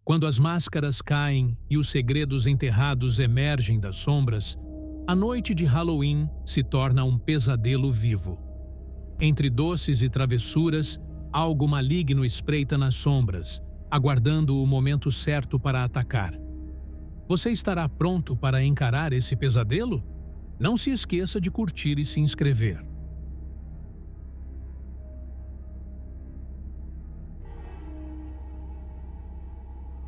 Quando as máscaras caem e os segredos enterrados emergem das sombras, a noite de Halloween se torna um pesadelo vivo. Entre doces e travessuras, algo maligno espreita nas sombras, aguardando o momento certo para atacar. Você estará pronto para encarar esse pesadelo? Não se esqueça de curtir e se inscrever.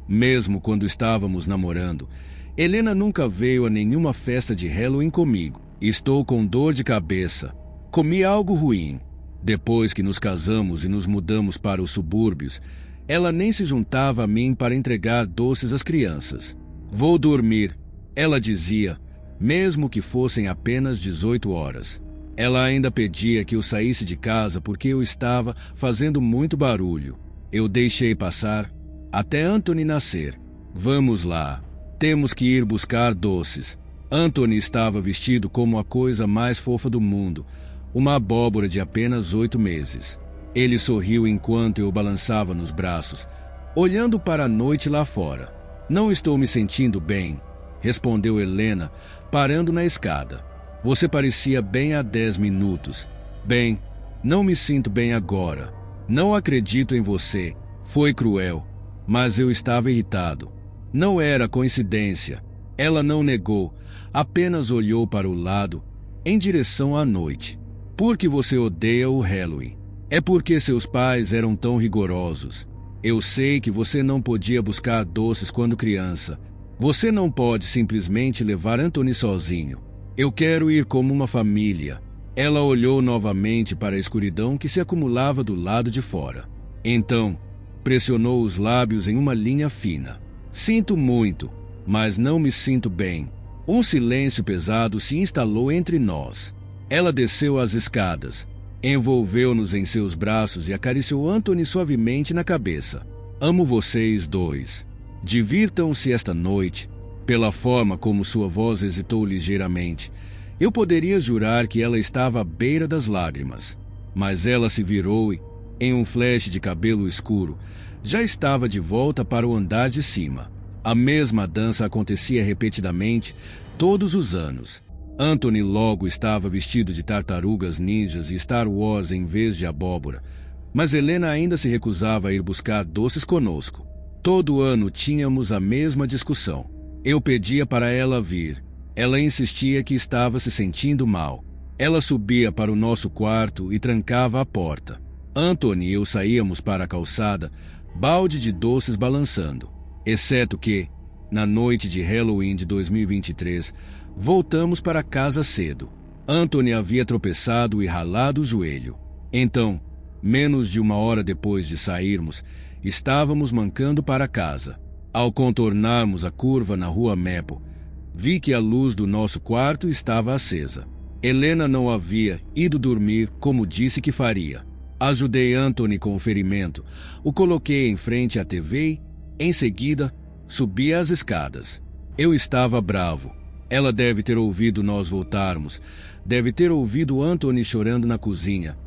Mesmo quando estávamos namorando, Helena nunca veio a nenhuma festa de Halloween comigo. Estou com dor de cabeça. Comi algo ruim. Depois que nos casamos e nos mudamos para os subúrbios, ela nem se juntava a mim para entregar doces às crianças. Vou dormir, ela dizia, mesmo que fossem apenas 18 horas. Ela ainda pedia que eu saísse de casa porque eu estava fazendo muito barulho. Eu deixei passar até Anthony nascer. Vamos lá. Temos que ir buscar doces. Anthony estava vestido como a coisa mais fofa do mundo, uma abóbora de apenas 8 meses. Ele sorriu enquanto eu balançava nos braços, olhando para a noite lá fora. Não estou me sentindo bem, respondeu Helena, parando na escada. Você parecia bem há 10 minutos. Bem, não me sinto bem agora. Não acredito em você. Foi cruel, mas eu estava irritado. Não era coincidência. Ela não negou, apenas olhou para o lado, em direção à noite. Por que você odeia o Halloween? É porque seus pais eram tão rigorosos. Eu sei que você não podia buscar doces quando criança. Você não pode simplesmente levar Anthony sozinho. Eu quero ir como uma família. Ela olhou novamente para a escuridão que se acumulava do lado de fora. Então, pressionou os lábios em uma linha fina. Sinto muito, mas não me sinto bem. Um silêncio pesado se instalou entre nós. Ela desceu as escadas, envolveu-nos em seus braços e acariciou Anthony suavemente na cabeça. Amo vocês dois. Divirtam-se esta noite. Pela forma como sua voz hesitou ligeiramente, eu poderia jurar que ela estava à beira das lágrimas. Mas ela se virou e, em um flash de cabelo escuro, já estava de volta para o andar de cima. A mesma dança acontecia repetidamente todos os anos. Anthony logo estava vestido de tartarugas ninjas e Star Wars em vez de abóbora, mas Helena ainda se recusava a ir buscar doces conosco. Todo ano tínhamos a mesma discussão. Eu pedia para ela vir. Ela insistia que estava se sentindo mal. Ela subia para o nosso quarto e trancava a porta. Anthony e eu saíamos para a calçada, balde de doces balançando. Exceto que, na noite de Halloween de 2023, voltamos para casa cedo. Anthony havia tropeçado e ralado o joelho. Então, menos de 1 hora depois de sairmos, estávamos mancando para casa. Ao contornarmos a curva na rua Maple, vi que a luz do nosso quarto estava acesa. Helena não havia ido dormir como disse que faria. Ajudei Anthony com o ferimento, o coloquei em frente à TV e, em seguida, subi as escadas. Eu estava bravo. Ela deve ter ouvido nós voltarmos, deve ter ouvido Anthony chorando na cozinha.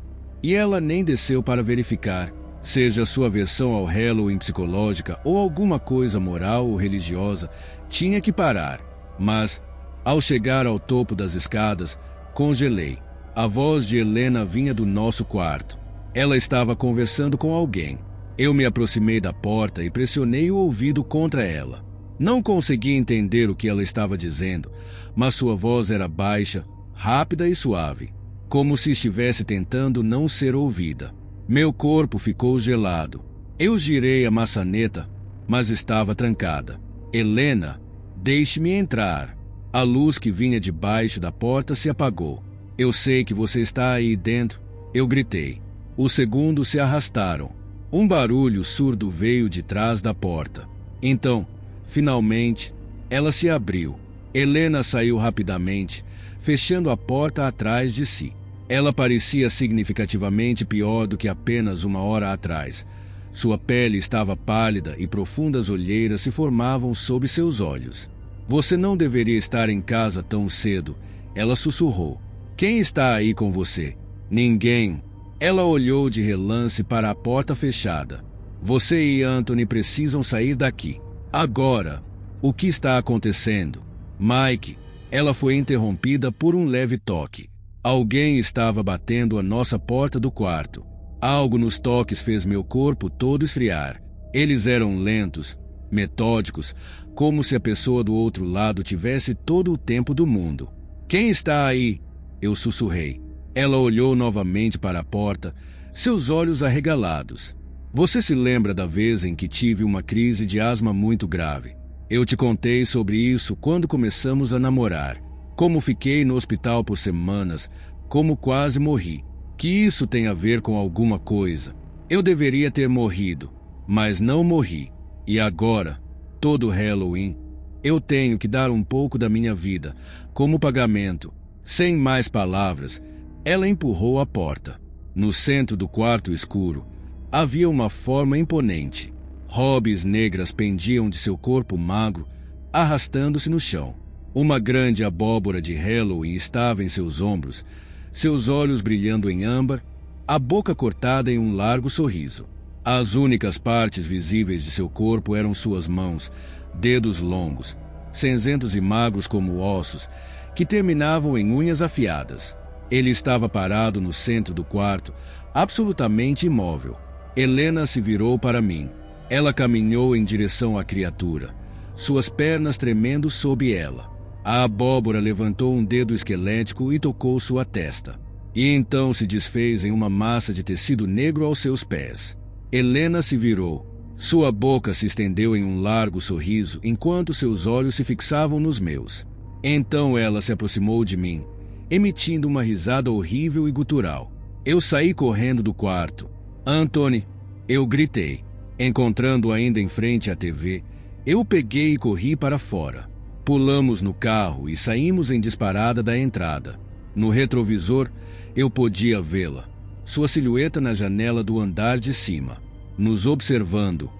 E ela nem desceu para verificar, seja sua versão ao Halloween psicológica ou alguma coisa moral ou religiosa, tinha que parar. Mas, ao chegar ao topo das escadas, congelei. A voz de Helena vinha do nosso quarto. Ela estava conversando com alguém. Eu me aproximei da porta e pressionei o ouvido contra ela. Não consegui entender o que ela estava dizendo, mas sua voz era baixa, rápida e suave, como se estivesse tentando não ser ouvida. Meu corpo ficou gelado. Eu girei a maçaneta, mas estava trancada. Helena, deixe-me entrar. A luz que vinha debaixo da porta se apagou. Eu sei que você está aí dentro, eu gritei. Os segundos se arrastaram. Um barulho surdo veio de trás da porta. Então, finalmente, ela se abriu. Helena saiu rapidamente, fechando a porta atrás de si. Ela parecia significativamente pior do que apenas 1 hora atrás. Sua pele estava pálida e profundas olheiras se formavam sob seus olhos. Você não deveria estar em casa tão cedo, ela sussurrou. Quem está aí com você? Ninguém. Ela olhou de relance para a porta fechada. Você e Anthony precisam sair daqui. Agora. O que está acontecendo? Mike, ela foi interrompida por um leve toque. Alguém estava batendo a nossa porta do quarto. Algo nos toques fez meu corpo todo esfriar. Eles eram lentos, metódicos, como se a pessoa do outro lado tivesse todo o tempo do mundo. Quem está aí? Eu sussurrei. Ela olhou novamente para a porta, seus olhos arregalados. Você se lembra da vez em que tive uma crise de asma muito grave? Eu te contei sobre isso quando começamos a namorar. Como fiquei no hospital por semanas, como quase morri. Que isso tem a ver com alguma coisa? Eu deveria ter morrido, mas não morri. E agora, todo Halloween, eu tenho que dar um pouco da minha vida, como pagamento. Sem mais palavras, ela empurrou a porta. No centro do quarto escuro, havia uma forma imponente. Robes negras pendiam de seu corpo magro, arrastando-se no chão. Uma grande abóbora de Halloween estava em seus ombros, seus olhos brilhando em âmbar, a boca cortada em um largo sorriso. As únicas partes visíveis de seu corpo eram suas mãos, dedos longos, cinzentos e magros como ossos, que terminavam em unhas afiadas. Ele estava parado no centro do quarto, absolutamente imóvel. Helena se virou para mim. Ela caminhou em direção à criatura, suas pernas tremendo sob ela. A abóbora levantou um dedo esquelético e tocou sua testa. E então se desfez em uma massa de tecido negro aos seus pés. Helena se virou. Sua boca se estendeu em um largo sorriso enquanto seus olhos se fixavam nos meus. Então ela se aproximou de mim, emitindo uma risada horrível e gutural. Eu saí correndo do quarto. Anthony, eu gritei. Encontrando-o ainda em frente à TV, eu o peguei e corri para fora. Pulamos no carro e saímos em disparada da entrada. No retrovisor, eu podia vê-la, sua silhueta na janela do andar de cima, nos observando.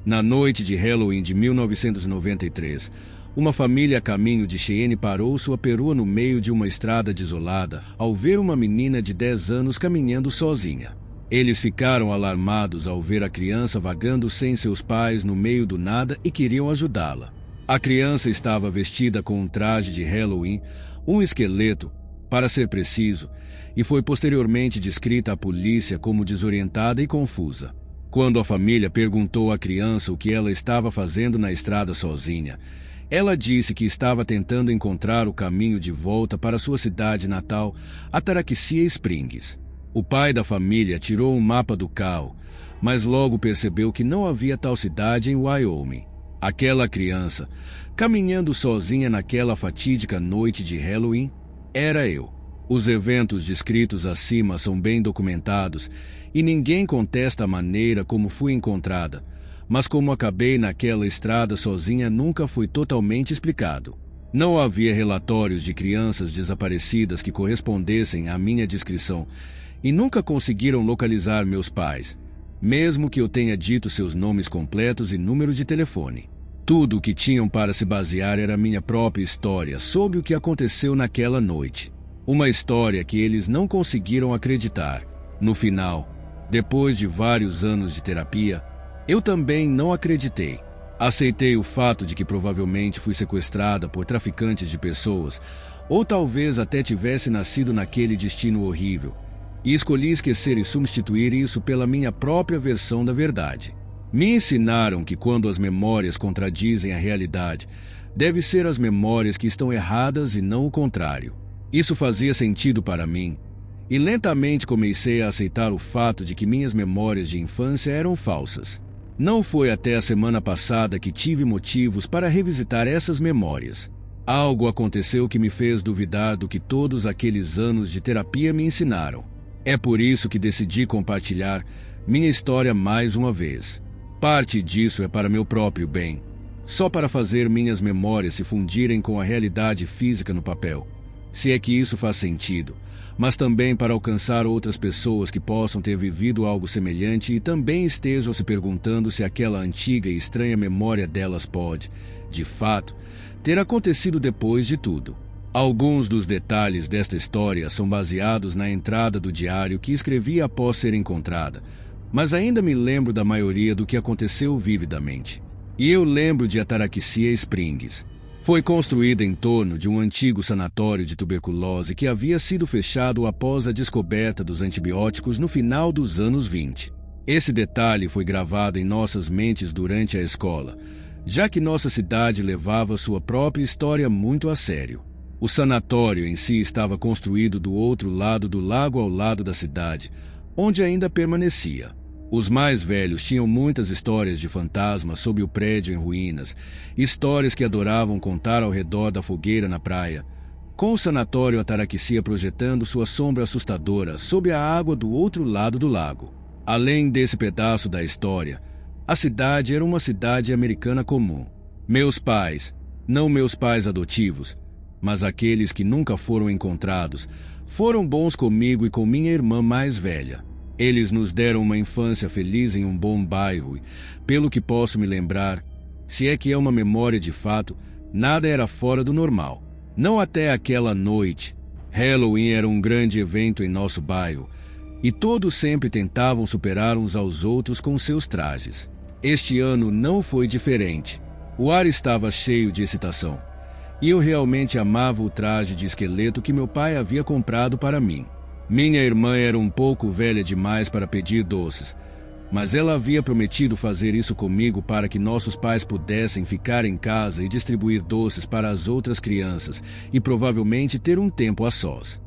Na noite de Halloween de 1993, uma família a caminho de Cheyenne parou sua perua no meio de uma estrada desolada ao ver uma menina de 10 anos caminhando sozinha. Eles ficaram alarmados ao ver a criança vagando sem seus pais no meio do nada e queriam ajudá-la. A criança estava vestida com um traje de Halloween, um esqueleto, para ser preciso, e foi posteriormente descrita à polícia como desorientada e confusa. Quando a família perguntou à criança o que ela estava fazendo na estrada sozinha, ela disse que estava tentando encontrar o caminho de volta para sua cidade natal, Ataraxia Springs. O pai da família tirou um mapa do carro, mas logo percebeu que não havia tal cidade em Wyoming. Aquela criança, caminhando sozinha naquela fatídica noite de Halloween, era eu. Os eventos descritos acima são bem documentados e ninguém contesta a maneira como fui encontrada, mas como acabei naquela estrada sozinha nunca foi totalmente explicado. Não havia relatórios de crianças desaparecidas que correspondessem à minha descrição e nunca conseguiram localizar meus pais, mesmo que eu tenha dito seus nomes completos e número de telefone. Tudo o que tinham para se basear era minha própria história sobre o que aconteceu naquela noite. Uma história que eles não conseguiram acreditar. No final, depois de vários anos de terapia, eu também não acreditei. Aceitei o fato de que provavelmente fui sequestrada por traficantes de pessoas, ou talvez até tivesse nascido naquele destino horrível, e escolhi esquecer e substituir isso pela minha própria versão da verdade. Me ensinaram que quando as memórias contradizem a realidade, deve ser as memórias que estão erradas e não o contrário. Isso fazia sentido para mim, e lentamente comecei a aceitar o fato de que minhas memórias de infância eram falsas. Não foi até a semana passada que tive motivos para revisitar essas memórias. Algo aconteceu que me fez duvidar do que todos aqueles anos de terapia me ensinaram. É por isso que decidi compartilhar minha história mais uma vez. Parte disso é para meu próprio bem, só para fazer minhas memórias se fundirem com a realidade física no papel, se é que isso faz sentido, mas também para alcançar outras pessoas que possam ter vivido algo semelhante e também estejam se perguntando se aquela antiga e estranha memória delas pode, de fato, ter acontecido depois de tudo. Alguns dos detalhes desta história são baseados na entrada do diário que escrevi após ser encontrada, mas ainda me lembro da maioria do que aconteceu vividamente. E eu lembro de Ataraxia Springs. Foi construída em torno de um antigo sanatório de tuberculose que havia sido fechado após a descoberta dos antibióticos no final dos anos 20. Esse detalhe foi gravado em nossas mentes durante a escola, já que nossa cidade levava sua própria história muito a sério. O sanatório em si estava construído do outro lado do lago ao lado da cidade, onde ainda permanecia. Os mais velhos tinham muitas histórias de fantasmas sob o prédio em ruínas, histórias que adoravam contar ao redor da fogueira na praia, com o sanatório Ataraxia projetando sua sombra assustadora sob a água do outro lado do lago. Além desse pedaço da história, a cidade era uma cidade americana comum. Meus pais, não meus pais adotivos, mas aqueles que nunca foram encontrados, foram bons comigo e com minha irmã mais velha. Eles nos deram uma infância feliz em um bom bairro e, pelo que posso me lembrar, se é que é uma memória de fato, nada era fora do normal. Não até aquela noite. Halloween era um grande evento em nosso bairro, e todos sempre tentavam superar uns aos outros com seus trajes. Este ano não foi diferente. O ar estava cheio de excitação. E eu realmente amava o traje de esqueleto que meu pai havia comprado para mim. Minha irmã era um pouco velha demais para pedir doces, mas ela havia prometido fazer isso comigo para que nossos pais pudessem ficar em casa e distribuir doces para as outras crianças e provavelmente ter um tempo a sós.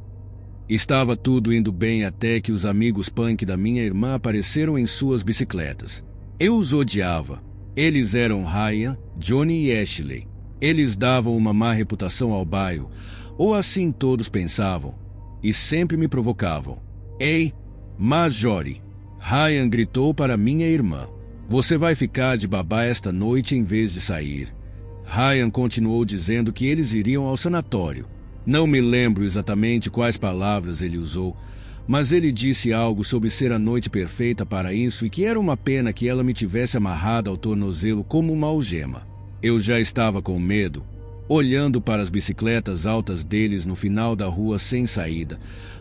Estava tudo indo bem até que os amigos punk da minha irmã apareceram em suas bicicletas. Eu os odiava. Eles eram Ryan, Johnny e Ashley. Eles davam uma má reputação ao bairro, ou assim todos pensavam, e sempre me provocavam. Ei, Marjorie! Ryan gritou para minha irmã. Você vai ficar de babá esta noite em vez de sair. Ryan continuou dizendo que eles iriam ao sanatório. Não me lembro exatamente quais palavras ele usou, mas ele disse algo sobre ser a noite perfeita para isso e que era uma pena que ela me tivesse amarrada ao tornozelo como uma algema. Eu já estava com medo, olhando para as bicicletas altas deles no final da rua sem saída,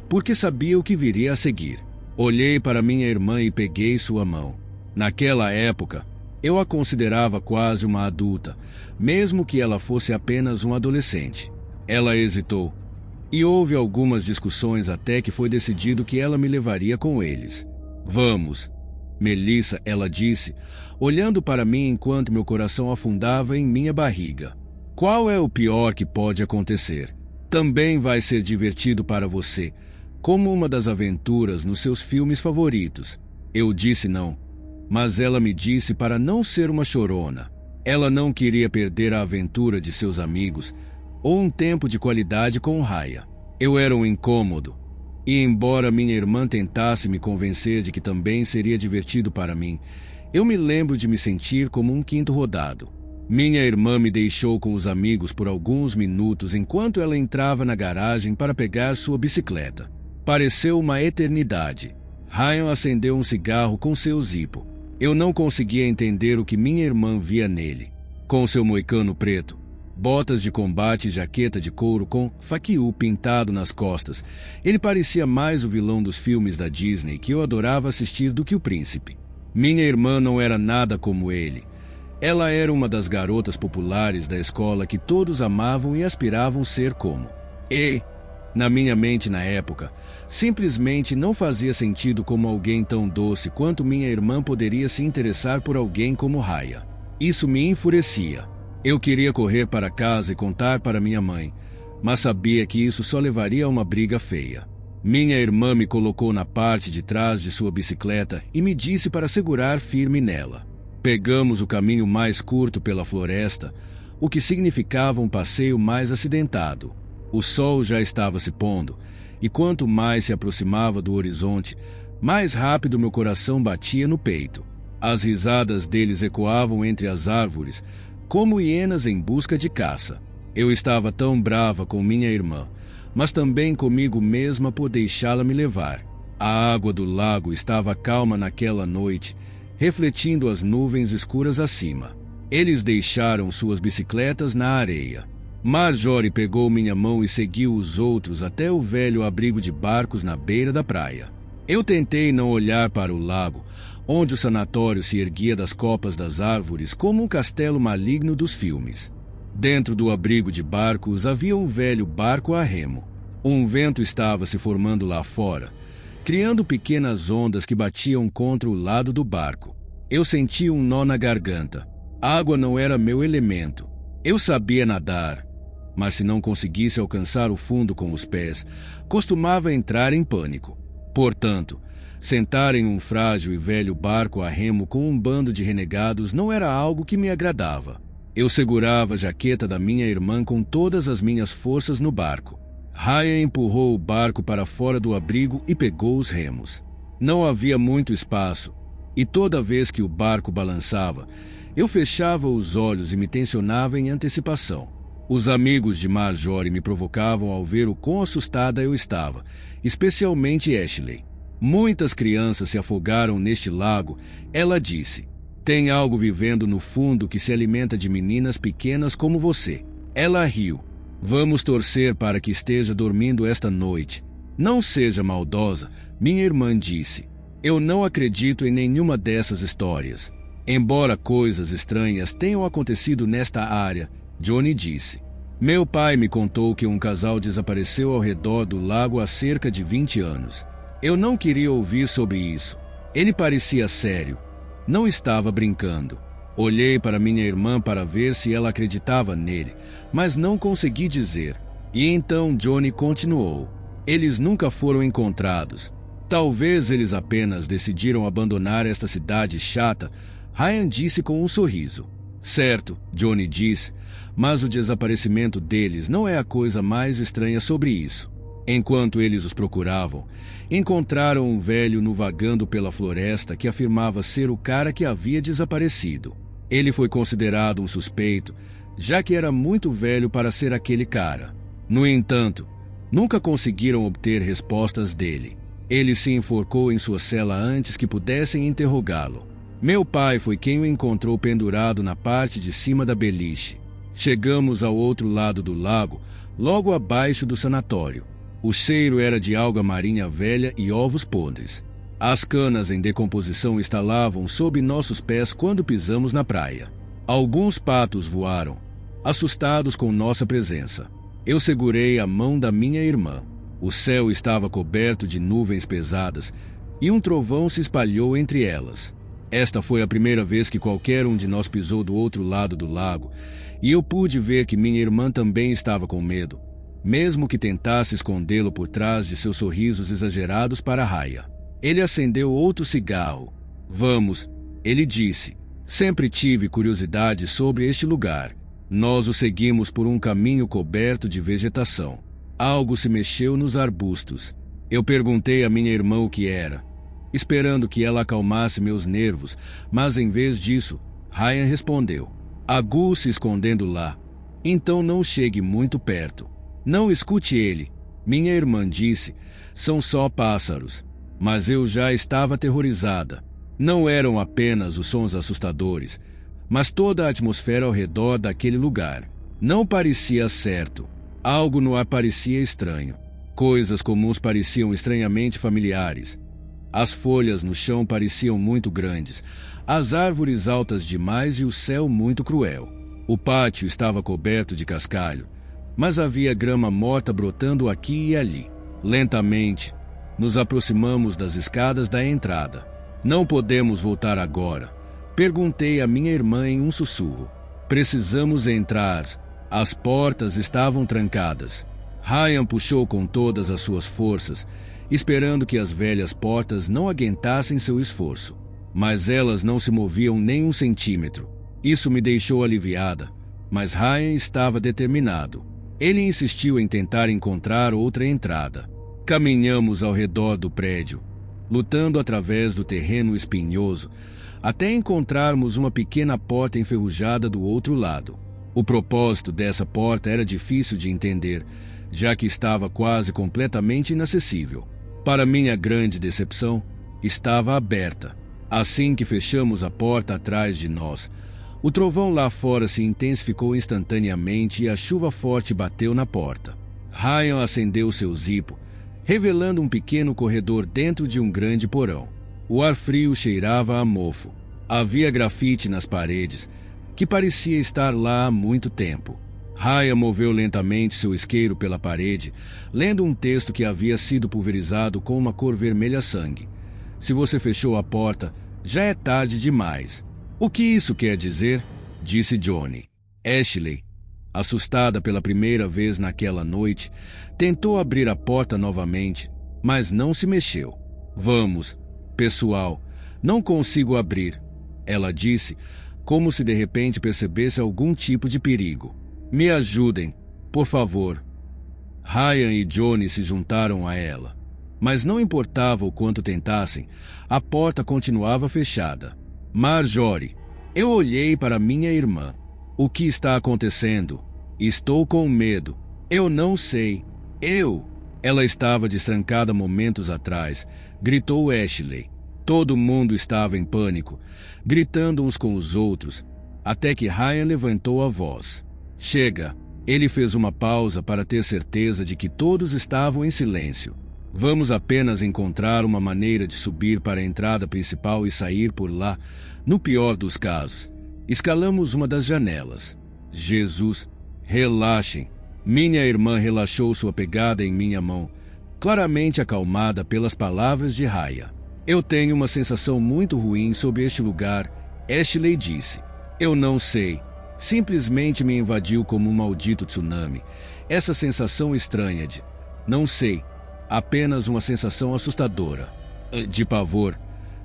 porque sabia o que viria a seguir. Olhei para minha irmã e peguei sua mão. Naquela época, eu a considerava quase uma adulta, mesmo que ela fosse apenas um adolescente. Ela hesitou, e houve algumas discussões até que foi decidido que ela me levaria com eles. Vamos, Melissa, ela disse, olhando para mim enquanto meu coração afundava em minha barriga. Qual é o pior que pode acontecer? Também vai ser divertido para você, como uma das aventuras nos seus filmes favoritos. Eu disse não, mas ela me disse para não ser uma chorona. Ela não queria perder a aventura de seus amigos ou um tempo de qualidade com Raya. Eu era um incômodo. E embora minha irmã tentasse me convencer de que também seria divertido para mim, eu me lembro de me sentir como um quinto rodado. Minha irmã me deixou com os amigos por alguns minutos enquanto ela entrava na garagem para pegar sua bicicleta. Pareceu uma eternidade. Ryan acendeu um cigarro com seu Zippo. Eu não conseguia entender o que minha irmã via nele. Com seu moicano preto, botas de combate e jaqueta de couro com fuck you pintado nas costas, ele parecia mais o vilão dos filmes da Disney que eu adorava assistir do que o príncipe. Minha irmã não era nada como ele. Ela era uma das garotas populares da escola que todos amavam e aspiravam ser como. E, na minha mente na época, simplesmente não fazia sentido como alguém tão doce quanto minha irmã poderia se interessar por alguém como Raya. Isso me enfurecia. Eu queria correr para casa e contar para minha mãe, mas sabia que isso só levaria a uma briga feia. Minha irmã me colocou na parte de trás de sua bicicleta e me disse para segurar firme nela. Pegamos o caminho mais curto pela floresta, o que significava um passeio mais acidentado. O sol já estava se pondo, e quanto mais se aproximava do horizonte, mais rápido meu coração batia no peito. As risadas deles ecoavam entre as árvores, como hienas em busca de caça. Eu estava tão brava com minha irmã, mas também comigo mesma por deixá-la me levar. A água do lago estava calma naquela noite, refletindo as nuvens escuras acima. Eles deixaram suas bicicletas na areia. Marjorie pegou minha mão e seguiu os outros até o velho abrigo de barcos na beira da praia. Eu tentei não olhar para o lago, onde o sanatório se erguia das copas das árvores como um castelo maligno dos filmes. Dentro do abrigo de barcos havia um velho barco a remo. Um vento estava se formando lá fora, criando pequenas ondas que batiam contra o lado do barco. Eu sentia um nó na garganta. A água não era meu elemento. Eu sabia nadar, mas se não conseguisse alcançar o fundo com os pés, costumava entrar em pânico. Portanto, sentar em um frágil e velho barco a remo com um bando de renegados não era algo que me agradava. Eu segurava a jaqueta da minha irmã com todas as minhas forças no barco. Ryan empurrou o barco para fora do abrigo e pegou os remos. Não havia muito espaço, e toda vez que o barco balançava, eu fechava os olhos e me tensionava em antecipação. Os amigos de Marjorie me provocavam ao ver o quão assustada eu estava, especialmente Ashley. Muitas crianças se afogaram neste lago, ela disse. Tem algo vivendo no fundo que se alimenta de meninas pequenas como você. Ela riu. Vamos torcer para que esteja dormindo esta noite. Não seja maldosa, minha irmã disse. Eu não acredito em nenhuma dessas histórias. Embora coisas estranhas tenham acontecido nesta área, Johnny disse. Meu pai me contou que um casal desapareceu ao redor do lago há cerca de 20 anos. Eu não queria ouvir sobre isso. Ele parecia sério. Não estava brincando. Olhei para minha irmã para ver se ela acreditava nele, mas não consegui dizer. E então Johnny continuou. Eles nunca foram encontrados. Talvez eles apenas decidiram abandonar esta cidade chata, Ryan disse com um sorriso. Certo, Johnny disse, mas o desaparecimento deles não é a coisa mais estranha sobre isso. Enquanto eles os procuravam, encontraram um velho no vagando pela floresta que afirmava ser o cara que havia desaparecido. Ele foi considerado um suspeito, já que era muito velho para ser aquele cara. No entanto, nunca conseguiram obter respostas dele. Ele se enforcou em sua cela antes que pudessem interrogá-lo. Meu pai foi quem o encontrou pendurado na parte de cima da beliche. Chegamos ao outro lado do lago, logo abaixo do sanatório. O cheiro era de alga marinha velha e ovos podres. As canas em decomposição estalavam sob nossos pés quando pisamos na praia. Alguns patos voaram, assustados com nossa presença. Eu segurei a mão da minha irmã. O céu estava coberto de nuvens pesadas e um trovão se espalhou entre elas. Esta foi a primeira vez que qualquer um de nós pisou do outro lado do lago, e eu pude ver que minha irmã também estava com medo, mesmo que tentasse escondê-lo por trás de seus sorrisos exagerados para Raya. Ele acendeu outro cigarro. Vamos, ele disse. Sempre tive curiosidade sobre este lugar. Nós o seguimos por um caminho coberto de vegetação. Algo se mexeu nos arbustos. Eu perguntei à minha irmã o que era, esperando que ela acalmasse meus nervos, mas em vez disso, Ryan respondeu. Há ghouls se escondendo lá. Então não chegue muito perto. Não escute ele, minha irmã disse. São só pássaros. Mas eu já estava aterrorizada. Não eram apenas os sons assustadores, mas toda a atmosfera ao redor daquele lugar. Não parecia certo. Algo no ar parecia estranho. Coisas comuns pareciam estranhamente familiares. As folhas no chão pareciam muito grandes, as árvores altas demais e o céu muito cruel. O pátio estava coberto de cascalho, mas havia grama morta brotando aqui e ali. Lentamente, nos aproximamos das escadas da entrada. Não podemos voltar agora, perguntei à minha irmã em um sussurro. Precisamos entrar. As portas estavam trancadas. Ryan puxou com todas as suas forças, esperando que as velhas portas não aguentassem seu esforço. Mas elas não se moviam nem um centímetro. Isso me deixou aliviada, mas Ryan estava determinado. Ele insistiu em tentar encontrar outra entrada. Caminhamos ao redor do prédio, lutando através do terreno espinhoso, até encontrarmos uma pequena porta enferrujada do outro lado. O propósito dessa porta era difícil de entender, já que estava quase completamente inacessível. Para minha grande decepção, estava aberta. Assim que fechamos a porta atrás de nós, O trovão lá fora se intensificou instantaneamente e a chuva forte bateu na porta. Ryan acendeu seu zipo, revelando um pequeno corredor dentro de um grande porão. O ar frio cheirava a mofo. Havia grafite nas paredes, que parecia estar lá há muito tempo. Ryan moveu lentamente seu isqueiro pela parede, lendo um texto que havia sido pulverizado com uma cor vermelha-sangue. Se você fechou a porta, já é tarde demais. O que isso quer dizer? Disse Johnny. Ashley, assustada pela primeira vez naquela noite, tentou abrir a porta novamente, mas não se mexeu. Vamos, pessoal, não consigo abrir, ela disse, como se de repente percebesse algum tipo de perigo. Me ajudem, por favor. Ryan e Johnny se juntaram a ela. Mas não importava o quanto tentassem, a porta continuava fechada. Marjorie, eu olhei para minha irmã. O que está acontecendo? Estou com medo. Eu não sei. Ela estava destrancada momentos atrás, gritou Ashley. Todo mundo estava em pânico, gritando uns com os outros, até que Ryan levantou a voz. Chega! Ele fez uma pausa para ter certeza de que todos estavam em silêncio. Vamos apenas encontrar uma maneira de subir para a entrada principal e sair por lá, no pior dos casos. Escalamos uma das janelas. Jesus, relaxem. Minha irmã relaxou sua pegada em minha mão, claramente acalmada pelas palavras de Ryan. Eu tenho uma sensação muito ruim sobre este lugar, Ashley disse. Eu não sei. Simplesmente me invadiu como um maldito tsunami. Essa sensação estranha de... Não sei. Apenas uma sensação assustadora. De pavor.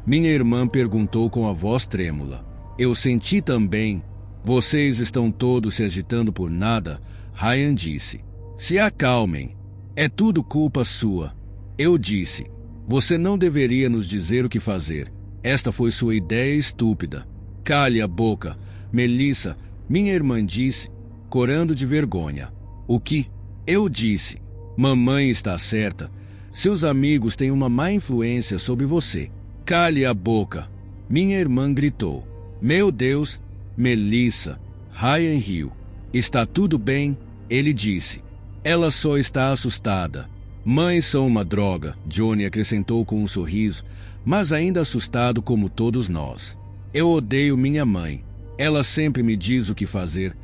Minha irmã perguntou com a voz trêmula. Eu senti também. Vocês estão todos se agitando por nada, Ryan disse. Se acalmem. É tudo culpa sua. Eu disse. Você não deveria nos dizer o que fazer. Esta foi sua ideia estúpida. Cale a boca. Melissa, minha irmã disse, corando de vergonha. O que? Eu disse. Mamãe está certa. Seus amigos têm uma má influência sobre você. Cale a boca. Minha irmã gritou. Meu Deus, Melissa. Ryan riu. Está tudo bem, ele disse. Ela só está assustada. Mães são uma droga, Johnny acrescentou com um sorriso, mas ainda assustado como todos nós. Eu odeio minha mãe. Ela sempre me diz o que fazer,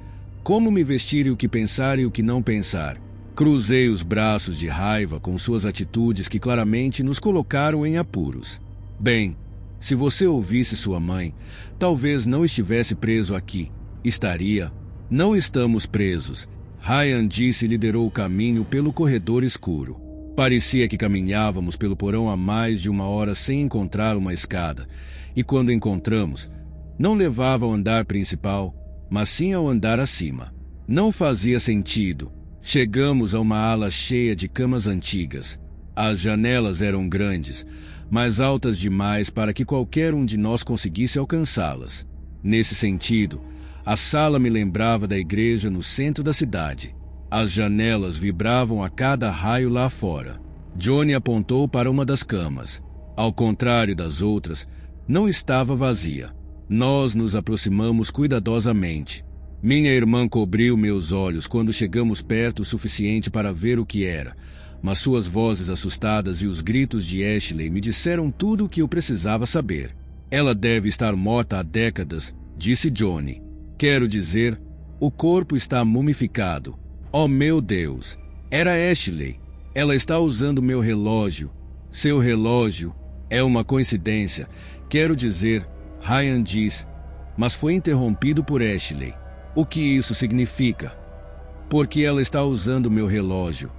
como me vestir e o que pensar e o que não pensar. Cruzei os braços de raiva com suas atitudes que claramente nos colocaram em apuros. Bem, se você ouvisse sua mãe, talvez não estivesse preso aqui. Estaria. Não estamos presos. Ryan disse e liderou o caminho pelo corredor escuro. Parecia que caminhávamos pelo porão há mais de 1 hora sem encontrar uma escada, e quando encontramos, não levava ao andar principal, mas sim ao andar acima. Não fazia sentido. Chegamos a uma ala cheia de camas antigas. As janelas eram grandes, mas altas demais para que qualquer um de nós conseguisse alcançá-las. Nesse sentido, a sala me lembrava da igreja no centro da cidade. As janelas vibravam a cada raio lá fora. Johnny apontou para uma das camas. Ao contrário das outras, não estava vazia. Nós nos aproximamos cuidadosamente. Minha irmã cobriu meus olhos quando chegamos perto o suficiente para ver o que era, mas suas vozes assustadas e os gritos de Ashley me disseram tudo o que eu precisava saber. Ela deve estar morta há décadas, disse Johnny. Quero dizer, o corpo está mumificado. Oh, meu Deus! Era Ashley. Ela está usando meu relógio. Seu relógio é uma coincidência. Quero dizer, Ryan diz, mas foi interrompido por Ashley. O que isso significa? Porque ela está usando meu relógio.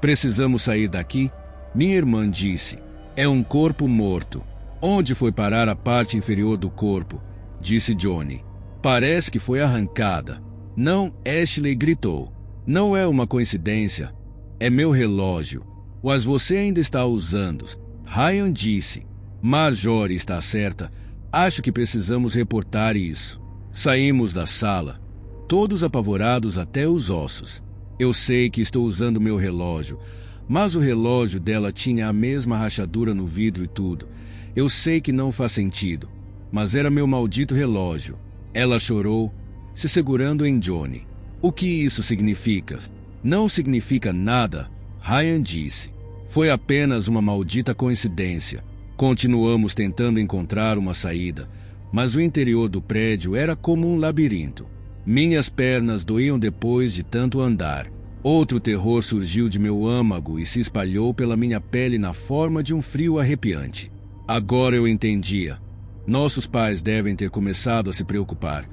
Precisamos sair daqui? Minha irmã disse. É um corpo morto. Onde foi parar a parte inferior do corpo? Disse Johnny. Parece que foi arrancada. Não, Ashley gritou. Não é uma coincidência. É meu relógio. Mas você ainda está usando. Ryan disse. Marjorie está certa. Acho que precisamos reportar isso. Saímos da sala, todos apavorados até os ossos. Eu sei que estou usando meu relógio, mas o relógio dela tinha a mesma rachadura no vidro e tudo. Eu sei que não faz sentido, mas era meu maldito relógio. Ela chorou, se segurando em Johnny. O que isso significa? Não significa nada, Ryan disse. Foi apenas uma maldita coincidência. Continuamos tentando encontrar uma saída, mas o interior do prédio era como um labirinto. Minhas pernas doíam depois de tanto andar. Outro terror surgiu de meu âmago e se espalhou pela minha pele na forma de um frio arrepiante. Agora eu entendia. Nossos pais devem ter começado a se preocupar.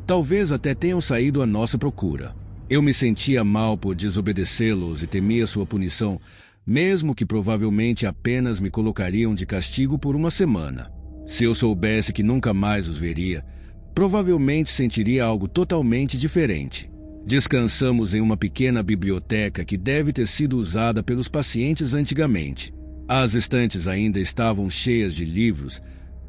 Talvez até tenham saído à nossa procura. Eu me sentia mal por desobedecê-los e temia sua punição, mesmo que provavelmente apenas me colocariam de castigo por uma semana. Se eu soubesse que nunca mais os veria, provavelmente sentiria algo totalmente diferente. Descansamos em uma pequena biblioteca que deve ter sido usada pelos pacientes antigamente. As estantes ainda estavam cheias de livros,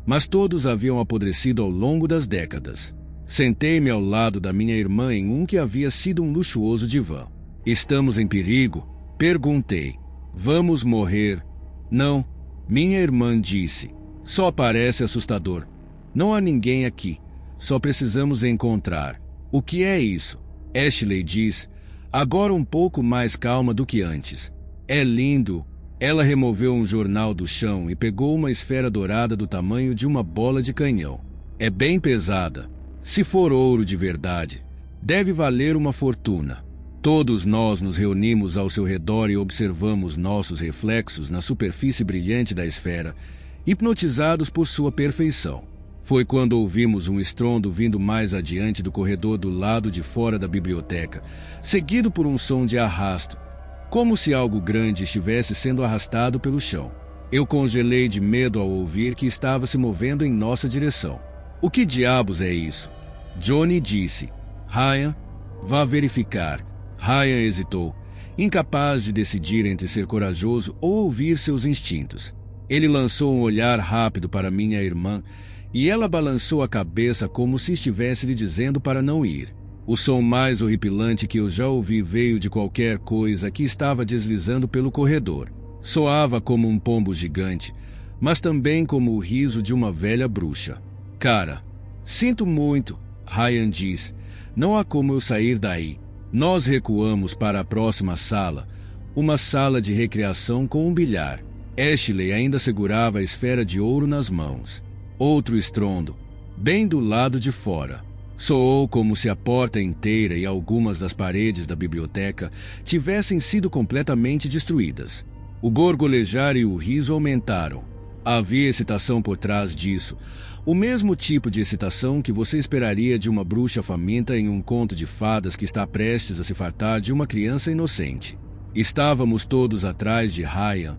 mas todos haviam apodrecido ao longo das décadas. Sentei-me ao lado da minha irmã em um que havia sido um luxuoso divã. Estamos em perigo? Perguntei. Vamos morrer? Não, minha irmã disse. Só parece assustador. Não há ninguém aqui. Só precisamos encontrar. O que é isso? Ashley diz, agora um pouco mais calma do que antes. É lindo. Ela removeu um jornal do chão e pegou uma esfera dourada do tamanho de uma bola de canhão. É bem pesada. Se for ouro de verdade, deve valer uma fortuna. Todos nós nos reunimos ao seu redor e observamos nossos reflexos na superfície brilhante da esfera, hipnotizados por sua perfeição. Foi quando ouvimos um estrondo vindo mais adiante do corredor do lado de fora da biblioteca, seguido por um som de arrasto, como se algo grande estivesse sendo arrastado pelo chão. Eu congelei de medo ao ouvir que estava se movendo em nossa direção. O que diabos é isso? Johnny disse. Ryan, vá verificar. Ryan hesitou, incapaz de decidir entre ser corajoso ou ouvir seus instintos. Ele lançou um olhar rápido para minha irmã, e ela balançou a cabeça como se estivesse lhe dizendo para não ir. O som mais horripilante que eu já ouvi veio de qualquer coisa que estava deslizando pelo corredor. Soava como um pombo gigante, mas também como o riso de uma velha bruxa. Cara, sinto muito, Ryan diz. Não há como eu sair daí. Nós recuamos para a próxima sala, uma sala de recreação com um bilhar. Ashley ainda segurava a esfera de ouro nas mãos. Outro estrondo, bem do lado de fora. Soou como se a porta inteira e algumas das paredes da biblioteca tivessem sido completamente destruídas. O gorgolejar e o riso aumentaram. Havia excitação por trás disso, o mesmo tipo de excitação que você esperaria de uma bruxa faminta em um conto de fadas que está prestes a se fartar de uma criança inocente. Estávamos todos atrás de Ryan,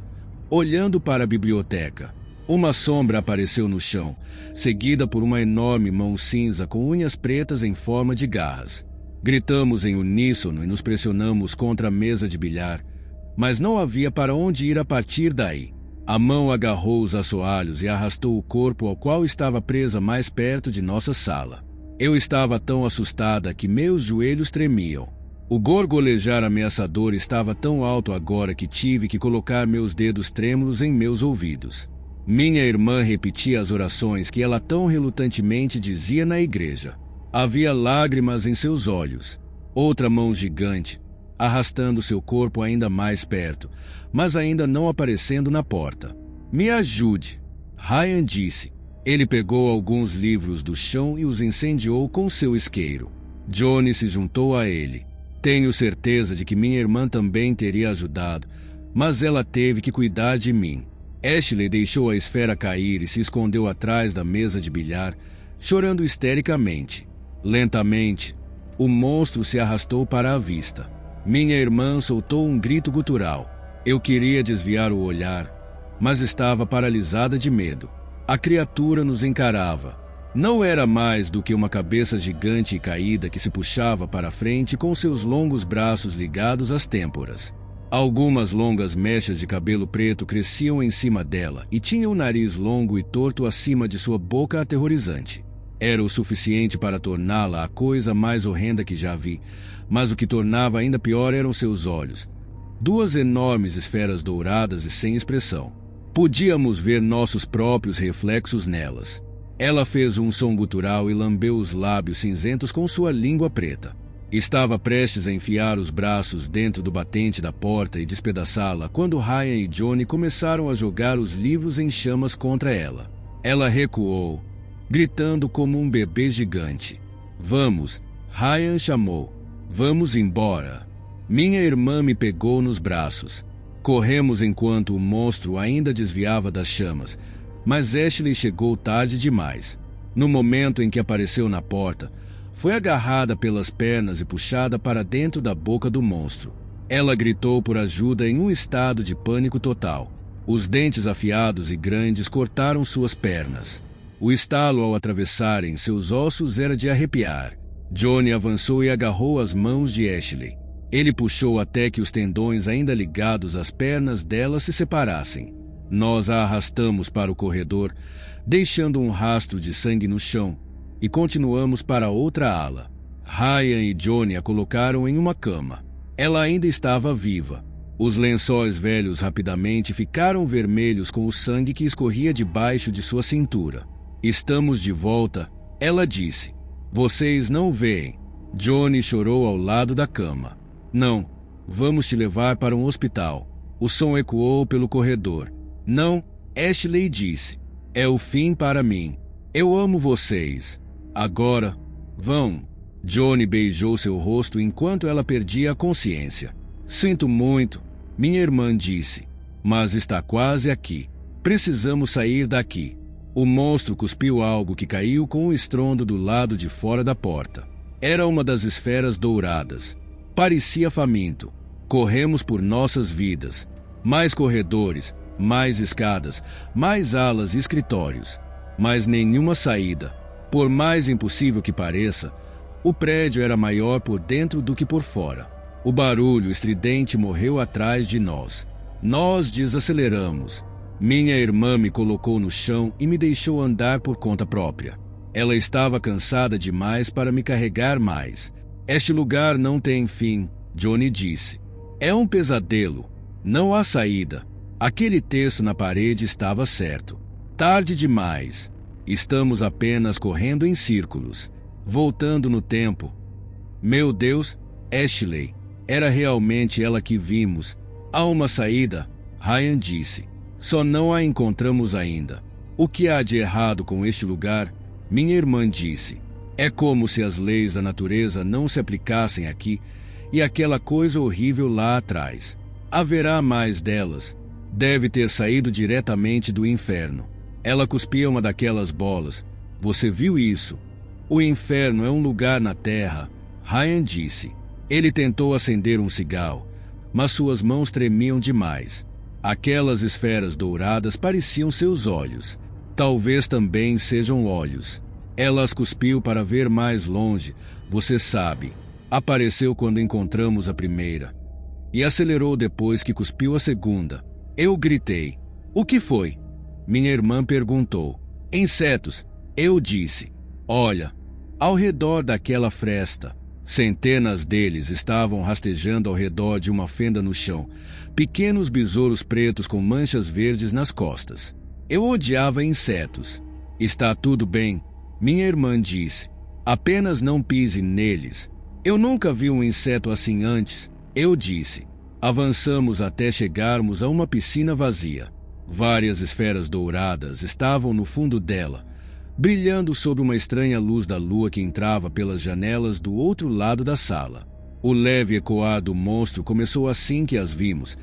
olhando para a biblioteca. Uma sombra apareceu no chão, seguida por uma enorme mão cinza com unhas pretas em forma de garras. Gritamos em uníssono e nos pressionamos contra a mesa de bilhar, mas não havia para onde ir a partir daí. A mão agarrou os assoalhos e arrastou o corpo ao qual estava presa mais perto de nossa sala. Eu estava tão assustada que meus joelhos tremiam. O gorgolejar ameaçador estava tão alto agora que tive que colocar meus dedos trêmulos em meus ouvidos. Minha irmã repetia as orações que ela tão relutantemente dizia na igreja. Havia lágrimas em seus olhos. Outra mão gigante, arrastando seu corpo ainda mais perto, mas ainda não aparecendo na porta. Me ajude, Ryan disse. Ele pegou alguns livros do chão e os incendiou com seu isqueiro. Johnny se juntou a ele. Tenho certeza de que minha irmã também teria ajudado, mas ela teve que cuidar de mim. Ashley deixou a esfera cair e se escondeu atrás da mesa de bilhar, chorando histericamente. Lentamente, o monstro se arrastou para a vista. Minha irmã soltou um grito gutural. Eu queria desviar o olhar, mas estava paralisada de medo. A criatura nos encarava. Não era mais do que uma cabeça gigante e caída que se puxava para a frente com seus longos braços ligados às têmporas. Algumas longas mechas de cabelo preto cresciam em cima dela e tinha um nariz longo e torto acima de sua boca aterrorizante. Era o suficiente para torná-la a coisa mais horrenda que já vi, mas o que tornava ainda pior eram seus olhos. Duas enormes esferas douradas e sem expressão. Podíamos ver nossos próprios reflexos nelas. Ela fez um som gutural e lambeu os lábios cinzentos com sua língua preta. Estava prestes a enfiar os braços dentro do batente da porta e despedaçá-la quando Ryan e Johnny começaram a jogar os livros em chamas contra ela. Ela recuou, gritando como um bebê gigante. Vamos, Ryan chamou. Vamos embora. Minha irmã me pegou nos braços. Corremos enquanto o monstro ainda desviava das chamas, mas Ashley chegou tarde demais. No momento em que apareceu na porta, foi agarrada pelas pernas e puxada para dentro da boca do monstro. Ela gritou por ajuda em um estado de pânico total. Os dentes afiados e grandes cortaram suas pernas. O estalo ao atravessarem seus ossos era de arrepiar. Johnny avançou e agarrou as mãos de Ashley. Ele puxou até que os tendões ainda ligados às pernas dela se separassem. Nós a arrastamos para o corredor, deixando um rastro de sangue no chão, e continuamos para outra ala. Ryan e Johnny a colocaram em uma cama. Ela ainda estava viva. Os lençóis velhos rapidamente ficaram vermelhos com o sangue que escorria debaixo de sua cintura. Estamos de volta, ela disse. Vocês não veem. Johnny chorou ao lado da cama. Não, vamos te levar para um hospital. O som ecoou pelo corredor. Não, Ashley disse. É o fim para mim. Eu amo vocês. Agora, vão. Johnny beijou seu rosto enquanto ela perdia a consciência. Sinto muito, minha irmã disse, mas está quase aqui. Precisamos sair daqui. O monstro cuspiu algo que caiu com um estrondo do lado de fora da porta. Era uma das esferas douradas. Parecia faminto. Corremos por nossas vidas. Mais corredores, mais escadas, mais alas e escritórios. Mas nenhuma saída. Por mais impossível que pareça, o prédio era maior por dentro do que por fora. O barulho estridente morreu atrás de nós. Nós desaceleramos. Minha irmã me colocou no chão e me deixou andar por conta própria. Ela estava cansada demais para me carregar mais. Este lugar não tem fim, Johnny disse. É um pesadelo. Não há saída. Aquele texto na parede estava certo. Tarde demais. Estamos apenas correndo em círculos, voltando no tempo. Meu Deus, Ashley, era realmente ela que vimos. Há uma saída, Ryan disse. Só não a encontramos ainda. O que há de errado com este lugar? Minha irmã disse. É como se as leis da natureza não se aplicassem aqui e aquela coisa horrível lá atrás. Haverá mais delas. Deve ter saído diretamente do inferno. Ela cuspia uma daquelas bolas. Você viu isso? O inferno é um lugar na terra, Ryan disse. Ele tentou acender um cigarro, mas suas mãos tremiam demais. Aquelas esferas douradas pareciam seus olhos. Talvez também sejam olhos. Ela as cuspiu para ver mais longe, você sabe. Apareceu quando encontramos a primeira. E acelerou depois que cuspiu a segunda. Eu gritei. O que foi? Minha irmã perguntou. Insetos, eu disse. Olha, ao redor daquela fresta, centenas deles estavam rastejando ao redor de uma fenda no chão, pequenos besouros pretos com manchas verdes nas costas. Eu odiava insetos. Está tudo bem, minha irmã disse. Apenas não pise neles. Eu nunca vi um inseto assim antes, eu disse. Avançamos até chegarmos a uma piscina vazia. Várias esferas douradas estavam no fundo dela, brilhando sob uma estranha luz da lua que entrava pelas janelas do outro lado da sala. O leve ecoar do monstro começou assim que as vimos,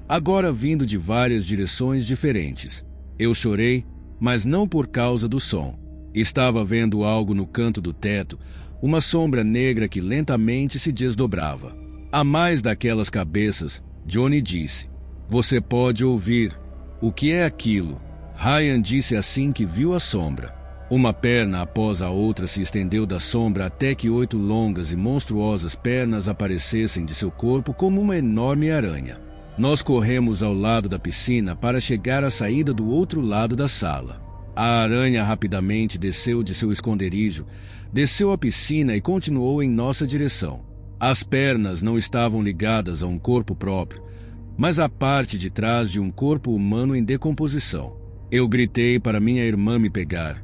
agora vindo de várias direções diferentes. Eu chorei, mas não por causa do som. Estava vendo algo no canto do teto, uma sombra negra que lentamente se desdobrava. Há mais daquelas cabeças, Johnny disse. Você pode ouvir. O que é aquilo? Ryan disse assim que viu a sombra. Uma perna após a outra se estendeu da sombra até que 8 longas e monstruosas pernas aparecessem de seu corpo como uma enorme aranha. Nós corremos ao lado da piscina para chegar à saída do outro lado da sala. A aranha rapidamente desceu de seu esconderijo, desceu a piscina e continuou em nossa direção. As pernas não estavam ligadas a um corpo próprio, mas à parte de trás de um corpo humano em decomposição. Eu gritei para minha irmã me pegar,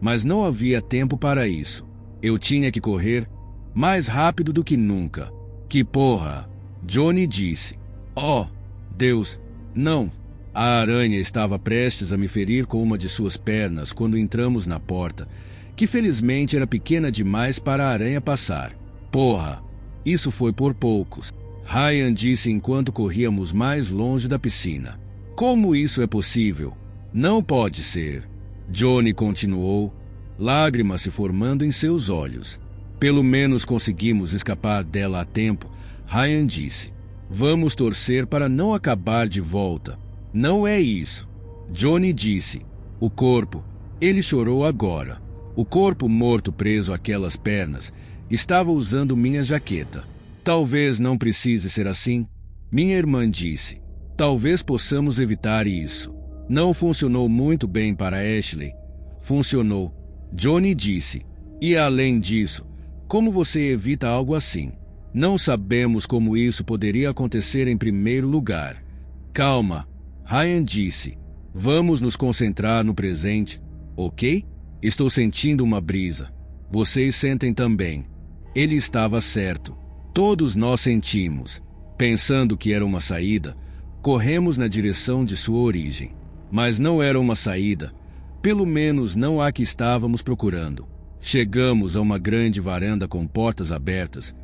mas não havia tempo para isso. Eu tinha que correr mais rápido do que nunca. Que porra! Johnny disse. Oh, Deus, não! A aranha estava prestes a me ferir com uma de suas pernas quando entramos na porta, que felizmente era pequena demais para a aranha passar. Porra! Isso foi por poucos. Ryan disse enquanto corríamos mais longe da piscina. Como isso é possível? Não pode ser. Johnny continuou, lágrimas se formando em seus olhos. Pelo menos conseguimos escapar dela a tempo, Ryan disse. Vamos torcer para não acabar de volta. Não é isso. Johnny disse. O corpo. Ele chorou agora. O corpo morto preso àquelas pernas estava usando minha jaqueta. Talvez não precise ser assim, minha irmã disse. Talvez possamos evitar isso. Não funcionou muito bem para Ashley. Funcionou, Johnny disse. E além disso, como você evita algo assim? Não sabemos como isso poderia acontecer em primeiro lugar. Calma, Ryan disse. Vamos nos concentrar no presente, ok? Estou sentindo uma brisa. Vocês sentem também. Ele estava certo. Todos nós sentimos. Pensando que era uma saída, corremos na direção de sua origem. Mas não era uma saída. Pelo menos não a que estávamos procurando. Chegamos a uma grande varanda com portas abertas,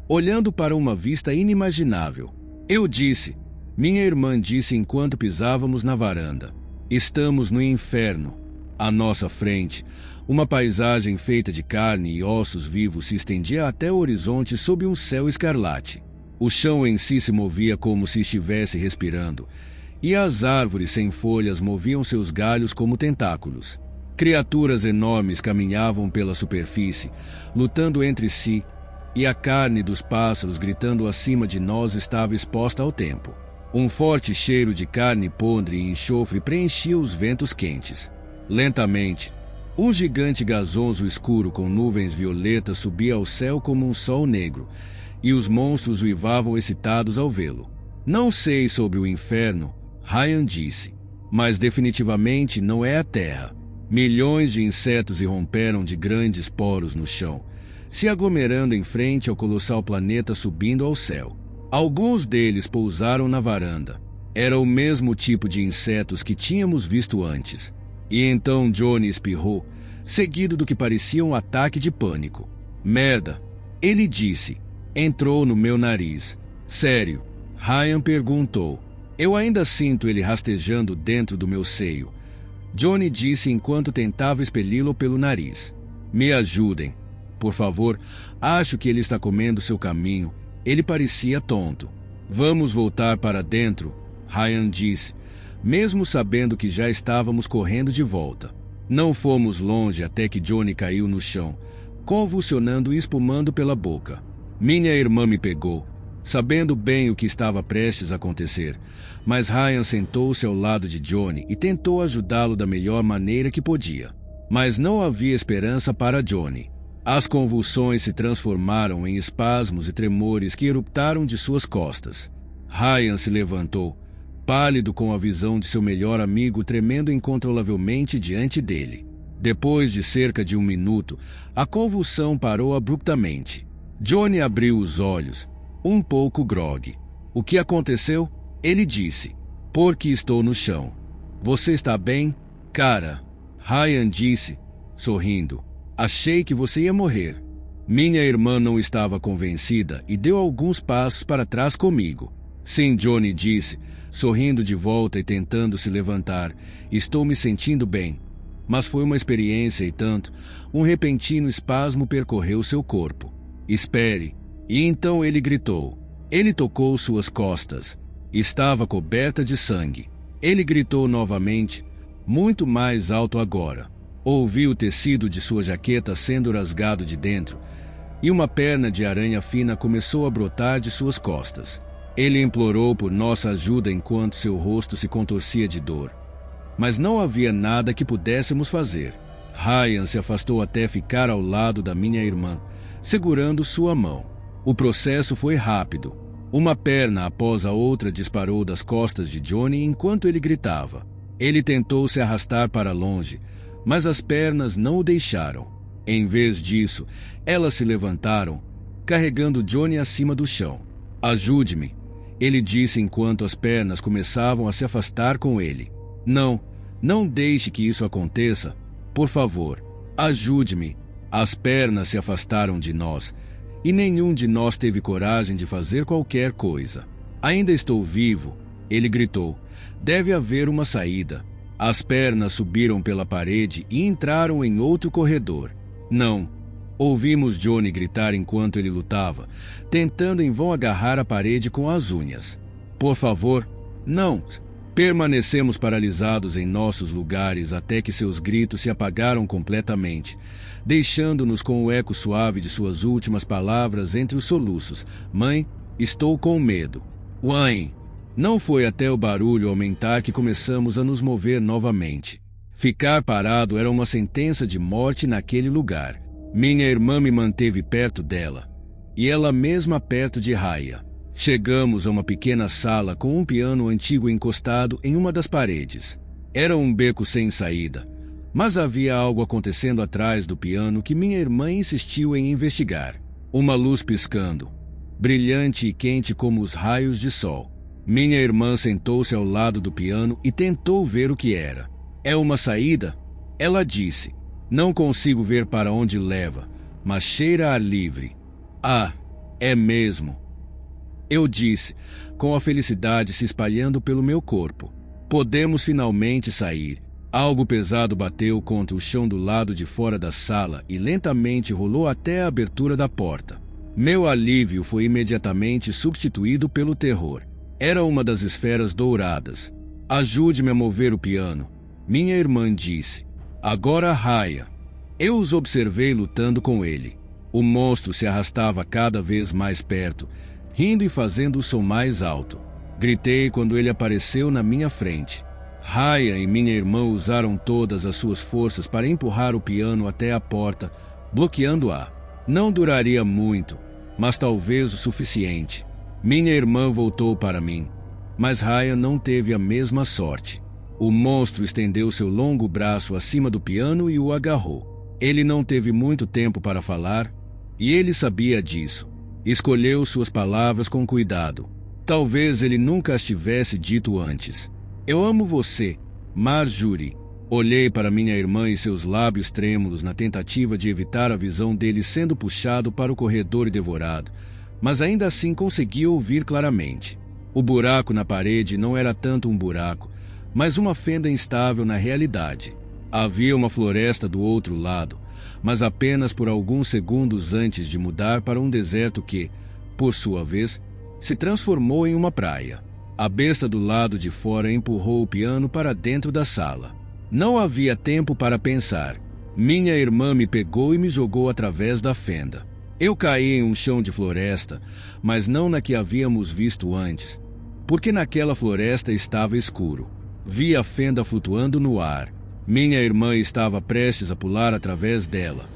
olhando para uma vista inimaginável. Eu disse. Minha irmã disse enquanto pisávamos na varanda. Estamos no inferno. À nossa frente, uma paisagem feita de carne e ossos vivos se estendia até o horizonte sob um céu escarlate. O chão em si se movia como se estivesse respirando, e as árvores sem folhas moviam seus galhos como tentáculos. Criaturas enormes caminhavam pela superfície, lutando entre si, e a carne dos pássaros gritando acima de nós estava exposta ao tempo. Um forte cheiro de carne podre e enxofre preenchia os ventos quentes. Lentamente, um gigante gasonso escuro com nuvens violetas subia ao céu como um sol negro, e os monstros uivavam excitados ao vê-lo. Não sei sobre o inferno, Ryan disse, mas definitivamente não é a terra. Milhões de insetos irromperam de grandes poros no chão, se aglomerando em frente ao colossal planeta subindo ao céu. Alguns deles pousaram na varanda. Era o mesmo tipo de insetos que tínhamos visto antes. E então Johnny espirrou, seguido do que parecia um ataque de pânico. Merda, ele disse. Entrou no meu nariz. Sério? Ryan perguntou. Eu ainda sinto ele rastejando dentro do meu seio. Johnny disse enquanto tentava expeli-lo pelo nariz. Me ajudem. Por favor, acho que ele está comendo seu caminho. Ele parecia tonto. Vamos voltar para dentro, Ryan disse, mesmo sabendo que já estávamos correndo de volta. Não fomos longe até que Johnny caiu no chão, convulsionando e espumando pela boca. Minha irmã me pegou, sabendo bem o que estava prestes a acontecer, mas Ryan sentou-se ao lado de Johnny e tentou ajudá-lo da melhor maneira que podia. Mas não havia esperança para Johnny. As convulsões se transformaram em espasmos e tremores que eruptaram de suas costas. Ryan se levantou, pálido com a visão de seu melhor amigo tremendo incontrolavelmente diante dele. Depois de cerca de 1 minuto, a convulsão parou abruptamente. Johnny abriu os olhos, um pouco grogue. O que aconteceu? Ele disse. Porque estou no chão. Você está bem, cara? Ryan disse, sorrindo. Achei que você ia morrer. Minha irmã não estava convencida e deu alguns passos para trás comigo. Sim, Johnny disse, sorrindo de volta e tentando se levantar. Estou me sentindo bem. Mas foi uma experiência e tanto. Um repentino espasmo percorreu seu corpo. Espere. E então ele gritou. Ele tocou suas costas. Estava coberta de sangue. Ele gritou novamente, muito mais alto agora. Ouvi o tecido de sua jaqueta sendo rasgado de dentro, e uma perna de aranha fina começou a brotar de suas costas. Ele implorou por nossa ajuda enquanto seu rosto se contorcia de dor. Mas não havia nada que pudéssemos fazer. Ryan se afastou até ficar ao lado da minha irmã, segurando sua mão. O processo foi rápido. Uma perna após a outra disparou das costas de Johnny enquanto ele gritava. Ele tentou se arrastar para longe, mas as pernas não o deixaram. Em vez disso, elas se levantaram, carregando Johnny acima do chão. Ajude-me, ele disse enquanto as pernas começavam a se afastar com ele. Não deixe que isso aconteça. Por favor, ajude-me. As pernas se afastaram de nós, e nenhum de nós teve coragem de fazer qualquer coisa. Ainda estou vivo, ele gritou. Deve haver uma saída. As pernas subiram pela parede e entraram em outro corredor. Não. Ouvimos Johnny gritar enquanto ele lutava, tentando em vão agarrar a parede com as unhas. Por favor, não. Permanecemos paralisados em nossos lugares até que seus gritos se apagaram completamente, deixando-nos com o eco suave de suas últimas palavras entre os soluços. Mãe, estou com medo. Mãe! Não foi até o barulho aumentar que começamos a nos mover novamente. Ficar parado era uma sentença de morte naquele lugar. Minha irmã me manteve perto dela, e ela mesma perto de Raya. Chegamos a uma pequena sala com um piano antigo encostado em uma das paredes. Era um beco sem saída, mas havia algo acontecendo atrás do piano que minha irmã insistiu em investigar. Uma luz piscando, brilhante e quente como os raios de sol. Minha irmã sentou-se ao lado do piano e tentou ver o que era. É uma saída? Ela disse. Não consigo ver para onde leva, mas cheira a ar livre. Ah, é mesmo. Eu disse, com a felicidade se espalhando pelo meu corpo. Podemos finalmente sair. Algo pesado bateu contra o chão do lado de fora da sala e lentamente rolou até a abertura da porta. Meu alívio foi imediatamente substituído pelo terror. Era uma das esferas douradas. Ajude-me a mover o piano, minha irmã disse. Agora Raya. Eu os observei lutando com ele. O monstro se arrastava cada vez mais perto, rindo e fazendo o som mais alto. Gritei quando ele apareceu na minha frente. Raya e minha irmã usaram todas as suas forças para empurrar o piano até a porta, bloqueando-a. Não duraria muito, mas talvez o suficiente. Minha irmã voltou para mim, mas Raya não teve a mesma sorte. O monstro estendeu seu longo braço acima do piano e o agarrou. Ele não teve muito tempo para falar, e ele sabia disso. Escolheu suas palavras com cuidado. Talvez ele nunca as tivesse dito antes. Eu amo você, Marjorie. Olhei para minha irmã e seus lábios trêmulos na tentativa de evitar a visão dele sendo puxado para o corredor e devorado, mas ainda assim consegui ouvir claramente. O buraco na parede não era tanto um buraco, mas uma fenda instável na realidade. Havia uma floresta do outro lado, mas apenas por alguns segundos antes de mudar para um deserto que, por sua vez, se transformou em uma praia. A besta do lado de fora empurrou o piano para dentro da sala. Não havia tempo para pensar. Minha irmã me pegou e me jogou através da fenda. Eu caí em um chão de floresta, mas não na que havíamos visto antes, porque naquela floresta estava escuro. Vi a fenda flutuando no ar. Minha irmã estava prestes a pular através dela,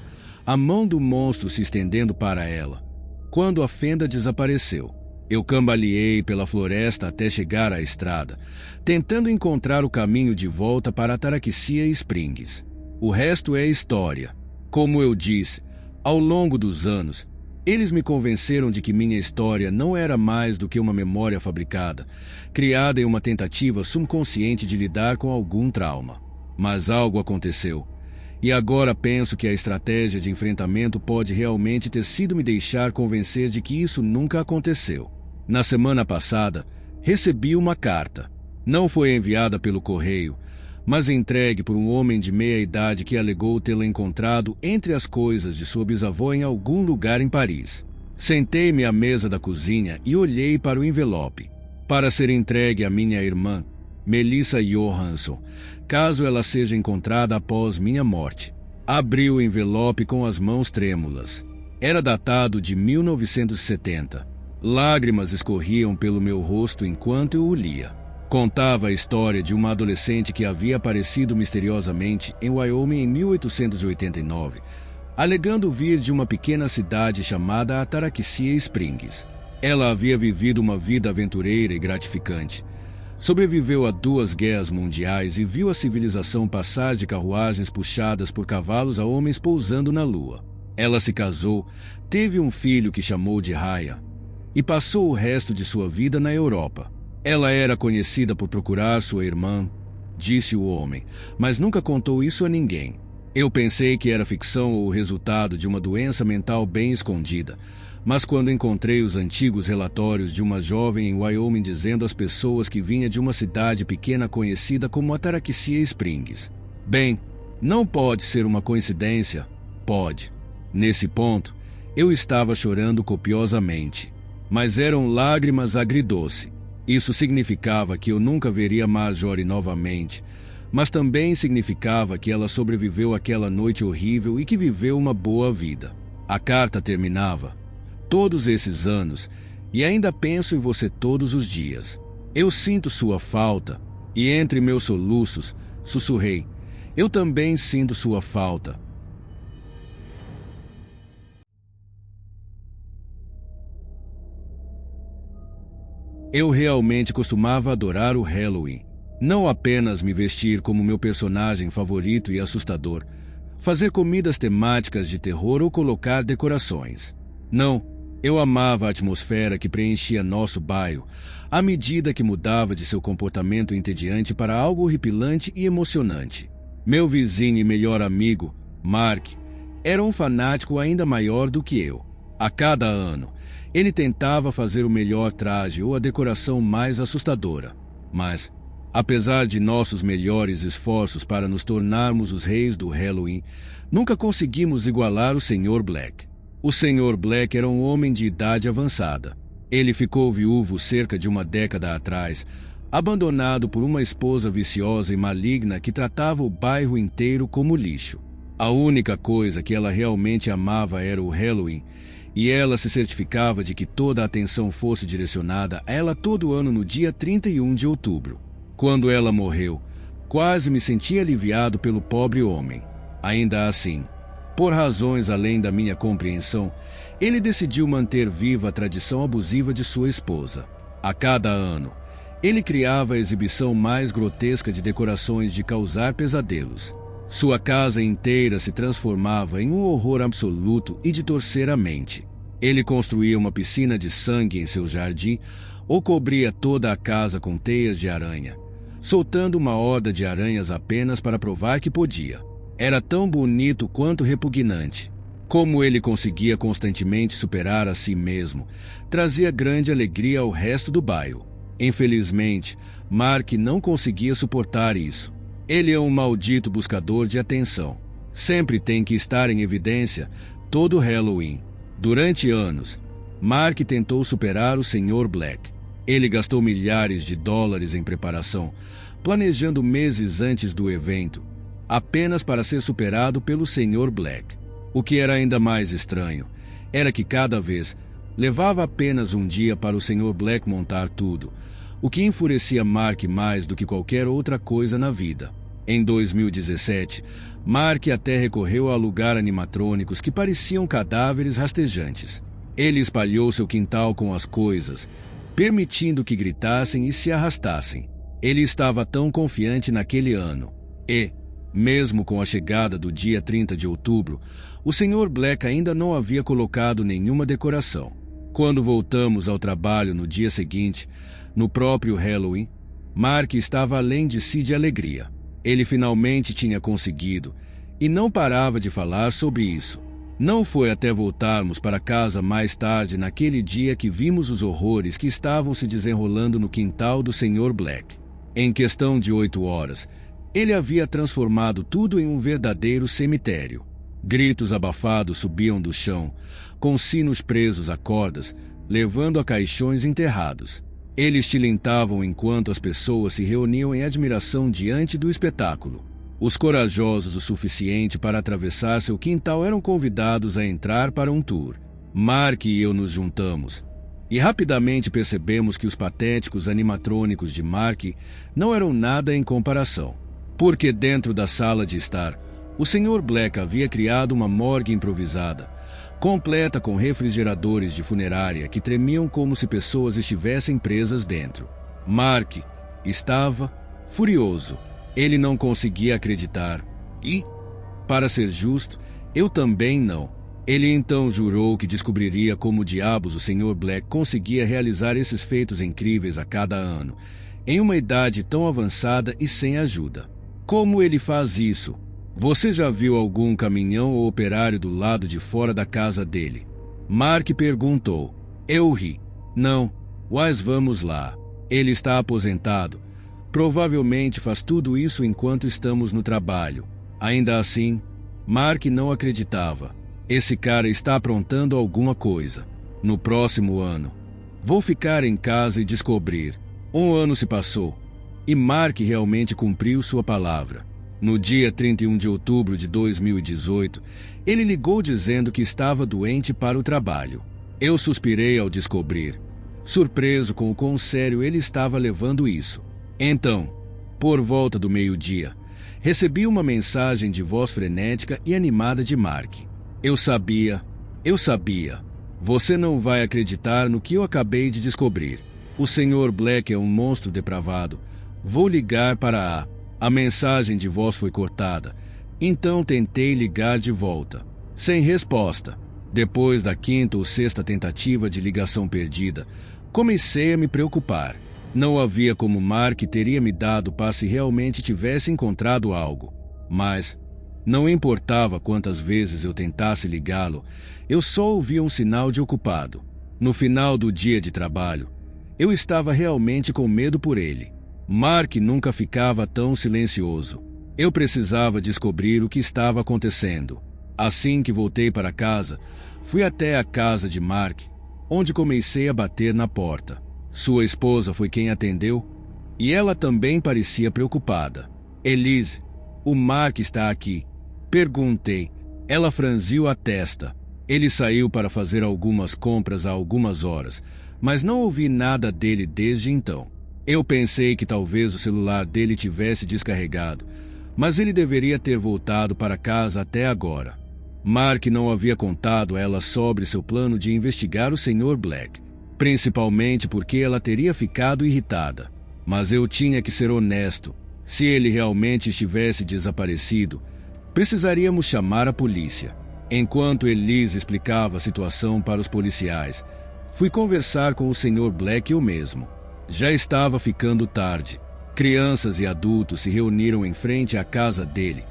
a mão do monstro se estendendo para ela, quando a fenda desapareceu. Eu cambaleei pela floresta até chegar à estrada, tentando encontrar o caminho de volta para Ataraxia Springs. O resto é história. Como eu disse, ao longo dos anos, eles me convenceram de que minha história não era mais do que uma memória fabricada, criada em uma tentativa subconsciente de lidar com algum trauma. Mas algo aconteceu, e agora penso que a estratégia de enfrentamento pode realmente ter sido me deixar convencer de que isso nunca aconteceu. Na semana passada, recebi uma carta. Não foi enviada pelo correio, mas entregue por um homem de meia-idade que alegou tê-la encontrado entre as coisas de sua bisavó em algum lugar em Paris. Sentei-me à mesa da cozinha e olhei para o envelope, para ser entregue à minha irmã, Melissa Johansson, caso ela seja encontrada após minha morte. Abri o envelope com as mãos trêmulas. Era datado de 1970. Lágrimas escorriam pelo meu rosto enquanto eu o lia. Contava a história de uma adolescente que havia aparecido misteriosamente em Wyoming em 1889, alegando vir de uma pequena cidade chamada Ataraxia Springs. Ela havia vivido uma vida aventureira e gratificante, Sobreviveu a 2 guerras mundiais e viu a civilização passar de carruagens puxadas por cavalos a homens pousando na lua. Ela se casou, teve um filho que chamou de Raya e passou o resto de sua vida na Europa. Ela era conhecida por procurar sua irmã, disse o homem, mas nunca contou isso a ninguém. Eu pensei que era ficção ou o resultado de uma doença mental bem escondida, mas quando encontrei os antigos relatórios de uma jovem em Wyoming dizendo às pessoas que vinha de uma cidade pequena conhecida como Ataraxia Springs. Bem, não pode ser uma coincidência. Pode. Nesse ponto, eu estava chorando copiosamente, mas eram lágrimas agridoce. Isso significava que eu nunca veria Marjorie novamente, mas também significava que ela sobreviveu àquela noite horrível e que viveu uma boa vida. A carta terminava: todos esses anos, e ainda penso em você todos os dias. Eu sinto sua falta, e entre meus soluços, sussurrei: eu também sinto sua falta. Eu realmente costumava adorar o Halloween. Não apenas me vestir como meu personagem favorito e assustador, fazer comidas temáticas de terror ou colocar decorações. Não, eu amava a atmosfera que preenchia nosso bairro, à medida que mudava de seu comportamento entediante para algo horripilante e emocionante. Meu vizinho e melhor amigo, Mark, era um fanático ainda maior do que eu. A cada ano, ele tentava fazer o melhor traje ou a decoração mais assustadora. Mas, apesar de nossos melhores esforços para nos tornarmos os reis do Halloween, nunca conseguimos igualar o Sr. Black. O Sr. Black era um homem de idade avançada. Ele ficou viúvo cerca de uma década atrás, abandonado por uma esposa viciosa e maligna que tratava o bairro inteiro como lixo. A única coisa que ela realmente amava era o Halloween, e ela se certificava de que toda a atenção fosse direcionada a ela todo ano no dia 31 de outubro. Quando ela morreu, quase me senti aliviado pelo pobre homem. Ainda assim, por razões além da minha compreensão, ele decidiu manter viva a tradição abusiva de sua esposa. A cada ano, ele criava a exibição mais grotesca de decorações de causar pesadelos. Sua casa inteira se transformava em um horror absoluto e de torcer a mente. Ele construía uma piscina de sangue em seu jardim ou cobria toda a casa com teias de aranha, soltando uma horda de aranhas apenas para provar que podia. Era tão bonito quanto repugnante. Como ele conseguia constantemente superar a si mesmo, trazia grande alegria ao resto do bairro. Infelizmente, Mark não conseguia suportar isso. Ele é um maldito buscador de atenção. Sempre tem que estar em evidência todo Halloween. Durante anos, Mark tentou superar o Sr. Black. Ele gastou milhares de dólares em preparação, planejando meses antes do evento, apenas para ser superado pelo Sr. Black. O que era ainda mais estranho era que cada vez levava apenas um dia para o Sr. Black montar tudo, o que enfurecia Mark mais do que qualquer outra coisa na vida. Em 2017, Mark até recorreu a alugar animatrônicos que pareciam cadáveres rastejantes. Ele espalhou seu quintal com as coisas, permitindo que gritassem e se arrastassem. Ele estava tão confiante naquele ano. E, mesmo com a chegada do dia 30 de outubro, o Sr. Black ainda não havia colocado nenhuma decoração. Quando voltamos ao trabalho no dia seguinte, no próprio Halloween, Mark estava além de si de alegria. Ele finalmente tinha conseguido, e não parava de falar sobre isso. Não foi até voltarmos para casa mais tarde naquele dia que vimos os horrores que estavam se desenrolando no quintal do Sr. Black. Em questão de 8 horas, ele havia transformado tudo em um verdadeiro cemitério. Gritos abafados subiam do chão, com sinos presos a cordas, levando a caixões enterrados. Eles tilintavam enquanto as pessoas se reuniam em admiração diante do espetáculo. Os corajosos o suficiente para atravessar seu quintal eram convidados a entrar para um tour. Mark e eu nos juntamos, e rapidamente percebemos que os patéticos animatrônicos de Mark não eram nada em comparação. Porque dentro da sala de estar, o Sr. Black havia criado uma morgue improvisada, completa com refrigeradores de funerária que tremiam como se pessoas estivessem presas dentro. Mark, Estava furioso. Ele não conseguia acreditar. E, para ser justo, eu também não. Ele então jurou que descobriria como diabos o Sr. Black conseguia realizar esses feitos incríveis a cada ano, em uma idade tão avançada e sem ajuda. Como ele faz isso? Você já viu algum caminhão ou operário do lado de fora da casa dele? Mark perguntou. Eu ri. Não, mas vamos lá. Ele está aposentado. Provavelmente faz tudo isso enquanto estamos no trabalho. Ainda assim, Mark não acreditava. Esse cara está aprontando alguma coisa. No próximo ano, vou ficar em casa e descobrir. Um ano se passou, e Mark realmente cumpriu sua palavra. No dia 31 de outubro de 2018, ele ligou dizendo que estava doente para o trabalho. Eu suspirei ao descobrir, surpreso com o quão sério ele estava levando isso. Então, por volta do meio-dia, recebi uma mensagem de voz frenética e animada de Mark. Eu sabia. Você não vai acreditar no que eu acabei de descobrir. O Sr. Black é um monstro depravado. Vou ligar para A mensagem de voz foi cortada. Então tentei ligar de volta. Sem resposta. Depois da quinta ou sexta tentativa de ligação perdida, comecei a me preocupar. Não havia como Mark teria me dado para se realmente tivesse encontrado algo. Mas não importava quantas vezes eu tentasse ligá-lo, eu só ouvia um sinal de ocupado. No final do dia de trabalho, eu estava realmente com medo por ele. Mark nunca ficava tão silencioso. Eu precisava descobrir o que estava acontecendo. Assim que voltei para casa, fui até a casa de Mark, onde comecei a bater na porta. Sua esposa foi quem atendeu, e ela também parecia preocupada. Elise, o Mark está aqui. Perguntei. Ela franziu a testa. Ele saiu para fazer algumas compras há algumas horas, mas não ouvi nada dele desde então. Eu pensei que talvez o celular dele tivesse descarregado, mas ele deveria ter voltado para casa até agora. Mark não havia contado a ela sobre seu plano de investigar o Sr. Black, principalmente porque ela teria ficado irritada. Mas eu tinha que ser honesto. Se ele realmente estivesse desaparecido, precisaríamos chamar a polícia. Enquanto Elise explicava a situação para os policiais, fui conversar com o Sr. Black eu mesmo. Já estava ficando tarde. Crianças e adultos se reuniram em frente à casa dele,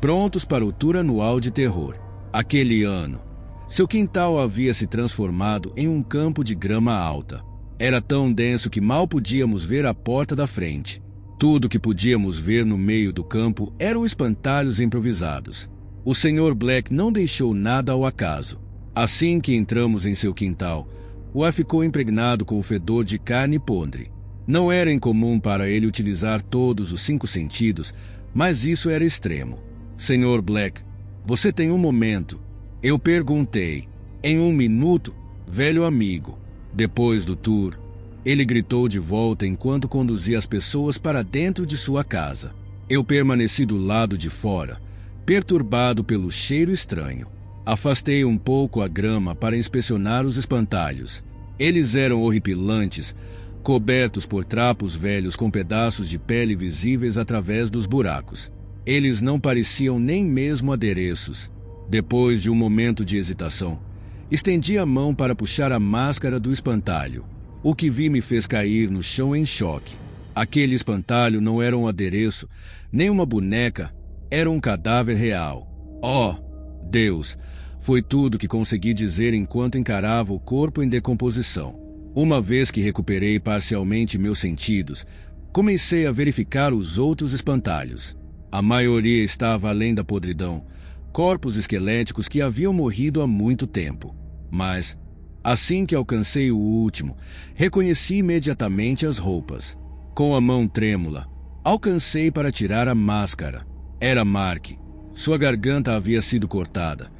prontos para o tour anual de terror. Aquele ano, seu quintal havia se transformado em um campo de grama alta. Era tão denso que mal podíamos ver a porta da frente. Tudo que podíamos ver no meio do campo eram espantalhos improvisados. O Sr. Black não deixou nada ao acaso. Assim que entramos em seu quintal, o ar ficou impregnado com o fedor de carne podre. Não era incomum para ele utilizar todos os 5 sentidos, mas isso era extremo. Sr. Black, você tem um momento? Eu perguntei. Em 1 minuto, velho amigo. Depois do tour, ele gritou de volta enquanto conduzia as pessoas para dentro de sua casa. Eu permaneci do lado de fora, perturbado pelo cheiro estranho. Afastei um pouco a grama para inspecionar os espantalhos. Eles eram horripilantes, cobertos por trapos velhos com pedaços de pele visíveis através dos buracos. Eles não pareciam nem mesmo adereços. Depois de um momento de hesitação, estendi a mão para puxar a máscara do espantalho. O que vi me fez cair no chão em choque. Aquele espantalho não era um adereço, nem uma boneca, era um cadáver real. Oh, Deus! Foi tudo que consegui dizer enquanto encarava o corpo em decomposição. Uma vez que recuperei parcialmente meus sentidos, comecei a verificar os outros espantalhos. A maioria estava além da podridão, corpos esqueléticos que haviam morrido há muito tempo. Mas, assim que alcancei o último, reconheci imediatamente as roupas. Com a mão trêmula, alcancei para tirar a máscara. Era Mark. Sua garganta havia sido cortada,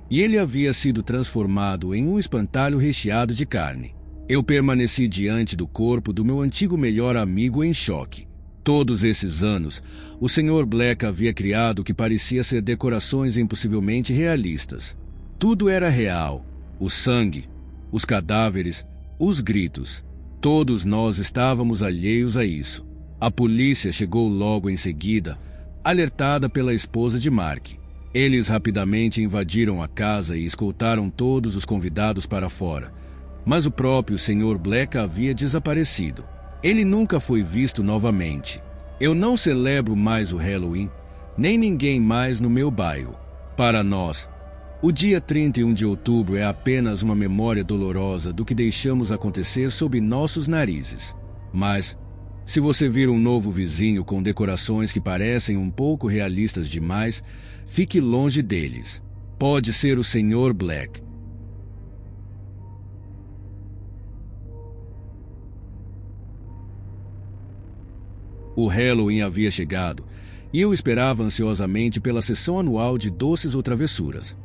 e ele havia sido transformado em um espantalho recheado de carne. Eu permaneci diante do corpo do meu antigo melhor amigo em choque. Todos esses anos, o Sr. Black havia criado o que parecia ser decorações impossivelmente realistas. Tudo era real. O sangue, os cadáveres, os gritos. Todos nós estávamos alheios a isso. A polícia chegou logo em seguida, alertada pela esposa de Mark. Eles rapidamente invadiram a casa e escoltaram todos os convidados para fora. Mas o próprio Sr. Black havia desaparecido. Ele nunca foi visto novamente. Eu não celebro mais o Halloween, nem ninguém mais no meu bairro. Para nós, o dia 31 de outubro é apenas uma memória dolorosa do que deixamos acontecer sob nossos narizes. Mas, se você vir um novo vizinho com decorações que parecem um pouco realistas demais, fique longe deles. Pode ser o Sr. Black. O Halloween havia chegado e eu esperava ansiosamente pela sessão anual de doces ou travessuras.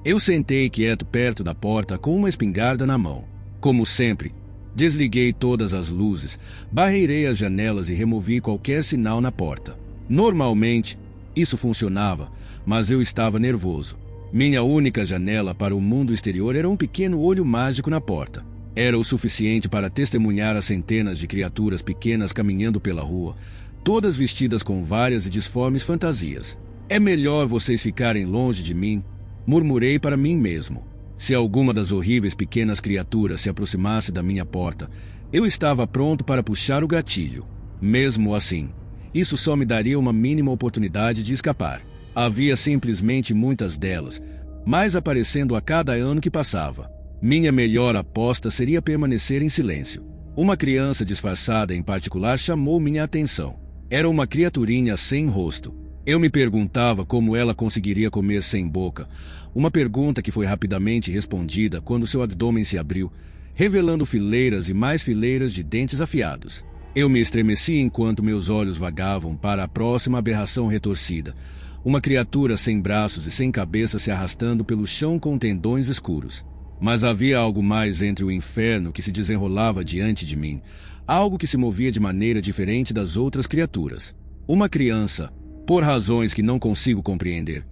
Eu sentei quieto perto da porta com uma espingarda na mão. Como sempre, desliguei todas as luzes, barreirei as janelas e removi qualquer sinal na porta. Normalmente, isso funcionava, mas eu estava nervoso. Minha única janela para o mundo exterior era um pequeno olho mágico na porta. Era o suficiente para testemunhar as centenas de criaturas pequenas caminhando pela rua, todas vestidas com várias e disformes fantasias. É melhor vocês ficarem longe de mim, murmurei para mim mesmo. Se alguma das horríveis pequenas criaturas se aproximasse da minha porta, eu estava pronto para puxar o gatilho. Mesmo assim, isso só me daria uma mínima oportunidade de escapar. Havia simplesmente muitas delas, mais aparecendo a cada ano que passava. Minha melhor aposta seria permanecer em silêncio. Uma criança disfarçada em particular chamou minha atenção. Era uma criaturinha sem rosto. Eu me perguntava como ela conseguiria comer sem boca, uma pergunta que foi rapidamente respondida quando seu abdômen se abriu, revelando fileiras e mais fileiras de dentes afiados. Eu me estremeci enquanto meus olhos vagavam para a próxima aberração retorcida, uma criatura sem braços e sem cabeça se arrastando pelo chão com tendões escuros. Mas havia algo mais entre o inferno que se desenrolava diante de mim, algo que se movia de maneira diferente das outras criaturas. Uma criança, por razões que não consigo compreender,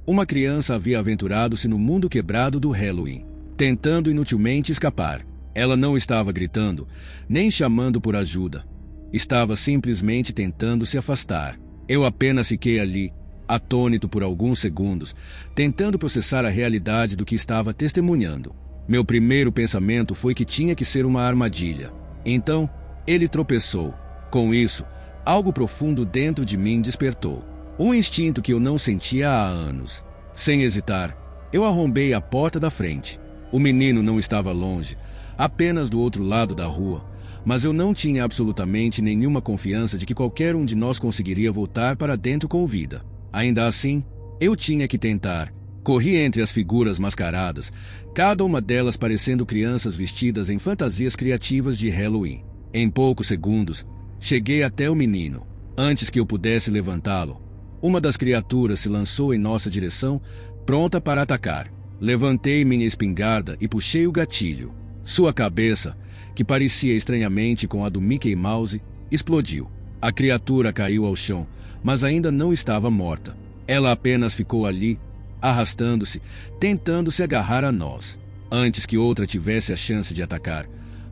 uma criança havia aventurado-se no mundo quebrado do Halloween, tentando inutilmente escapar. Ela não estava gritando, nem chamando por ajuda. Estava simplesmente tentando se afastar. Eu apenas fiquei ali, atônito por alguns segundos, tentando processar a realidade do que estava testemunhando. Meu primeiro pensamento foi que tinha que ser uma armadilha. Então, ele tropeçou. Com isso, algo profundo dentro de mim despertou. Um instinto que eu não sentia há anos. Sem hesitar, eu arrombei a porta da frente. O menino não estava longe, apenas do outro lado da rua, mas eu não tinha absolutamente nenhuma confiança de que qualquer um de nós conseguiria voltar para dentro com vida. Ainda assim, eu tinha que tentar. Corri entre as figuras mascaradas, cada uma delas parecendo crianças vestidas em fantasias criativas de Halloween. Em poucos segundos, cheguei até o menino. Antes que eu pudesse levantá-lo, uma das criaturas se lançou em nossa direção, pronta para atacar. Levantei minha espingarda e puxei o gatilho. Sua cabeça, que parecia estranhamente com a do Mickey Mouse, explodiu. A criatura caiu ao chão, mas ainda não estava morta. Ela apenas ficou ali, arrastando-se, tentando se agarrar a nós. Antes que outra tivesse a chance de atacar,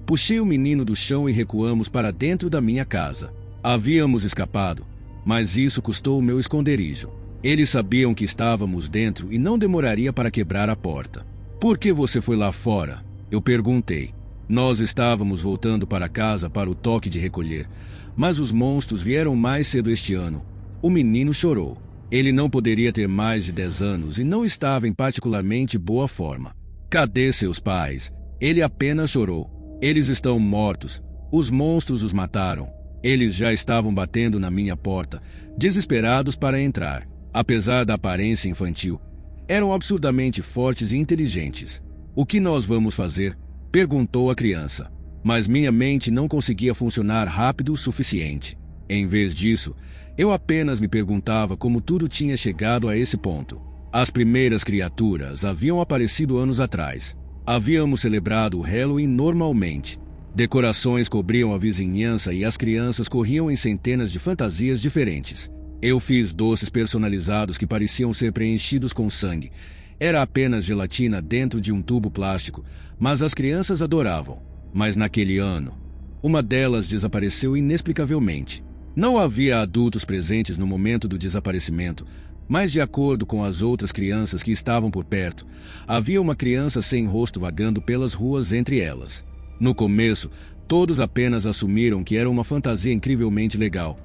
puxei o menino do chão e recuamos para dentro da minha casa. Havíamos escapado, mas isso custou o meu esconderijo. Eles sabiam que estávamos dentro e não demoraria para quebrar a porta. Por que você foi lá fora? Eu perguntei. Nós estávamos voltando para casa para o toque de recolher, mas os monstros vieram mais cedo este ano. O menino chorou. Ele não poderia ter mais de 10 anos e não estava em particularmente boa forma. Cadê seus pais? Ele apenas chorou. Eles estão mortos. Os monstros os mataram. Eles já estavam batendo na minha porta, desesperados para entrar. Apesar da aparência infantil, eram absurdamente fortes e inteligentes. O que nós vamos fazer? Perguntou a criança. Mas minha mente não conseguia funcionar rápido o suficiente. Em vez disso, eu apenas me perguntava como tudo tinha chegado a esse ponto. As primeiras criaturas haviam aparecido anos atrás. Havíamos celebrado o Halloween normalmente. Decorações cobriam a vizinhança e as crianças corriam em centenas de fantasias diferentes. Eu fiz doces personalizados que pareciam ser preenchidos com sangue. Era apenas gelatina dentro de um tubo plástico, mas as crianças adoravam. Mas naquele ano, uma delas desapareceu inexplicavelmente. Não havia adultos presentes no momento do desaparecimento, mas de acordo com as outras crianças que estavam por perto, havia uma criança sem rosto vagando pelas ruas entre elas. No começo, todos apenas assumiram que era uma fantasia incrivelmente legal.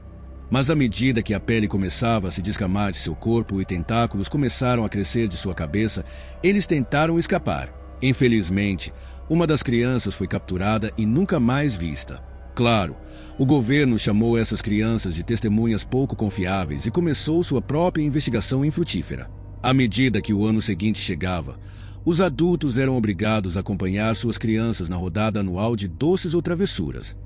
Mas à medida que a pele começava a se descamar de seu corpo e tentáculos começaram a crescer de sua cabeça, eles tentaram escapar. Infelizmente, uma das crianças foi capturada e nunca mais vista. Claro, o governo chamou essas crianças de testemunhas pouco confiáveis e começou sua própria investigação infrutífera. À medida que o ano seguinte chegava, os adultos eram obrigados a acompanhar suas crianças na rodada anual de doces ou travessuras.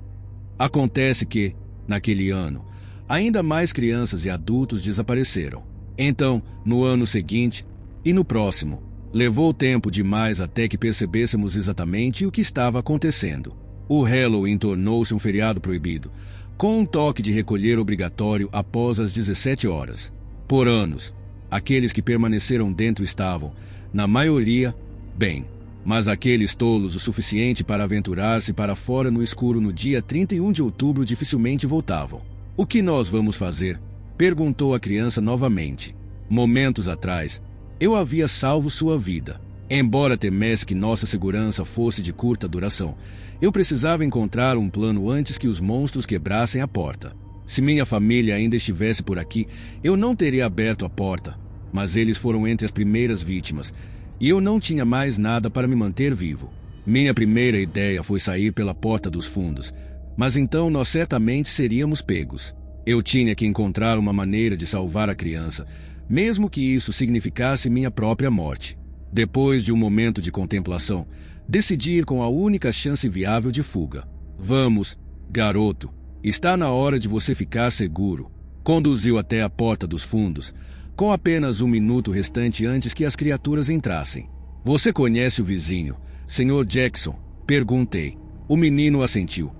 Acontece que, naquele ano, ainda mais crianças e adultos desapareceram. Então, no ano seguinte e no próximo, levou tempo demais até que percebêssemos exatamente o que estava acontecendo. O Halloween tornou-se um feriado proibido, com um toque de recolher obrigatório após as 17 horas. Por anos, aqueles que permaneceram dentro estavam, na maioria, bem, mas aqueles tolos o suficiente para aventurar-se para fora no escuro no dia 31 de outubro dificilmente voltavam. "O que nós vamos fazer?" perguntou a criança novamente. Momentos atrás, eu havia salvo sua vida. Embora temesse que nossa segurança fosse de curta duração, eu precisava encontrar um plano antes que os monstros quebrassem a porta. Se minha família ainda estivesse por aqui, eu não teria aberto a porta, mas eles foram entre as primeiras vítimas, e eu não tinha mais nada para me manter vivo. Minha primeira ideia foi sair pela porta dos fundos, mas então nós certamente seríamos pegos. Eu tinha que encontrar uma maneira de salvar a criança, mesmo que isso significasse minha própria morte. Depois de um momento de contemplação, decidi ir com a única chance viável de fuga. "Vamos, garoto, está na hora de você ficar seguro." Conduziu até a porta dos fundos, com apenas um minuto restante antes que as criaturas entrassem. "Você conhece o vizinho, Sr. Jackson?" perguntei. O menino assentiu.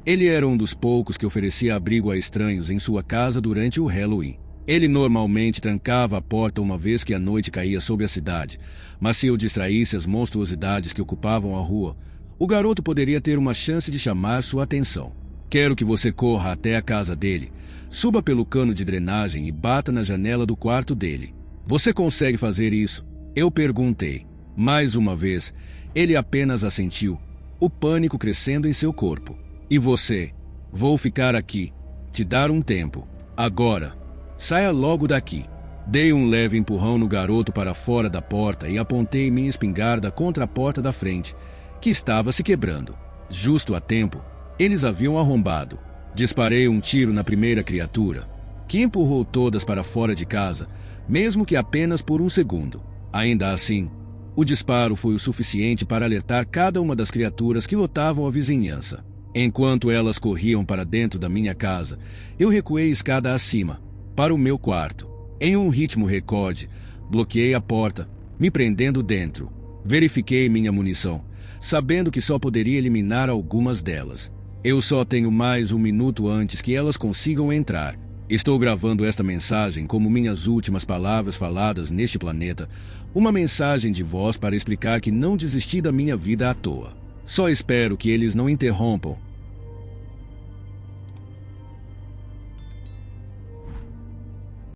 Ele era um dos poucos que oferecia abrigo a estranhos em sua casa durante o Halloween. Ele normalmente trancava a porta uma vez que a noite caía sobre a cidade, mas se eu distraísse as monstruosidades que ocupavam a rua, o garoto poderia ter uma chance de chamar sua atenção. "Quero que você corra até a casa dele, suba pelo cano de drenagem e bata na janela do quarto dele." "Você consegue fazer isso?" eu perguntei. Mais uma vez, ele apenas assentiu, o pânico crescendo em seu corpo. "E você?" "Vou ficar aqui, te dar um tempo. Agora, saia logo daqui." Dei um leve empurrão no garoto para fora da porta e apontei minha espingarda contra a porta da frente, que estava se quebrando. Justo a tempo, eles haviam arrombado. Disparei um tiro na primeira criatura, que empurrou todas para fora de casa, mesmo que apenas por um segundo. Ainda assim, o disparo foi o suficiente para alertar cada uma das criaturas que lotavam a vizinhança. Enquanto elas corriam para dentro da minha casa, eu recuei escada acima, para o meu quarto. Em um ritmo recorde, bloqueei a porta, me prendendo dentro. Verifiquei minha munição, sabendo que só poderia eliminar algumas delas. Eu só tenho mais um minuto antes que elas consigam entrar. Estou gravando esta mensagem como minhas últimas palavras faladas neste planeta, uma mensagem de voz para explicar que não desisti da minha vida à toa. Só espero que eles não interrompam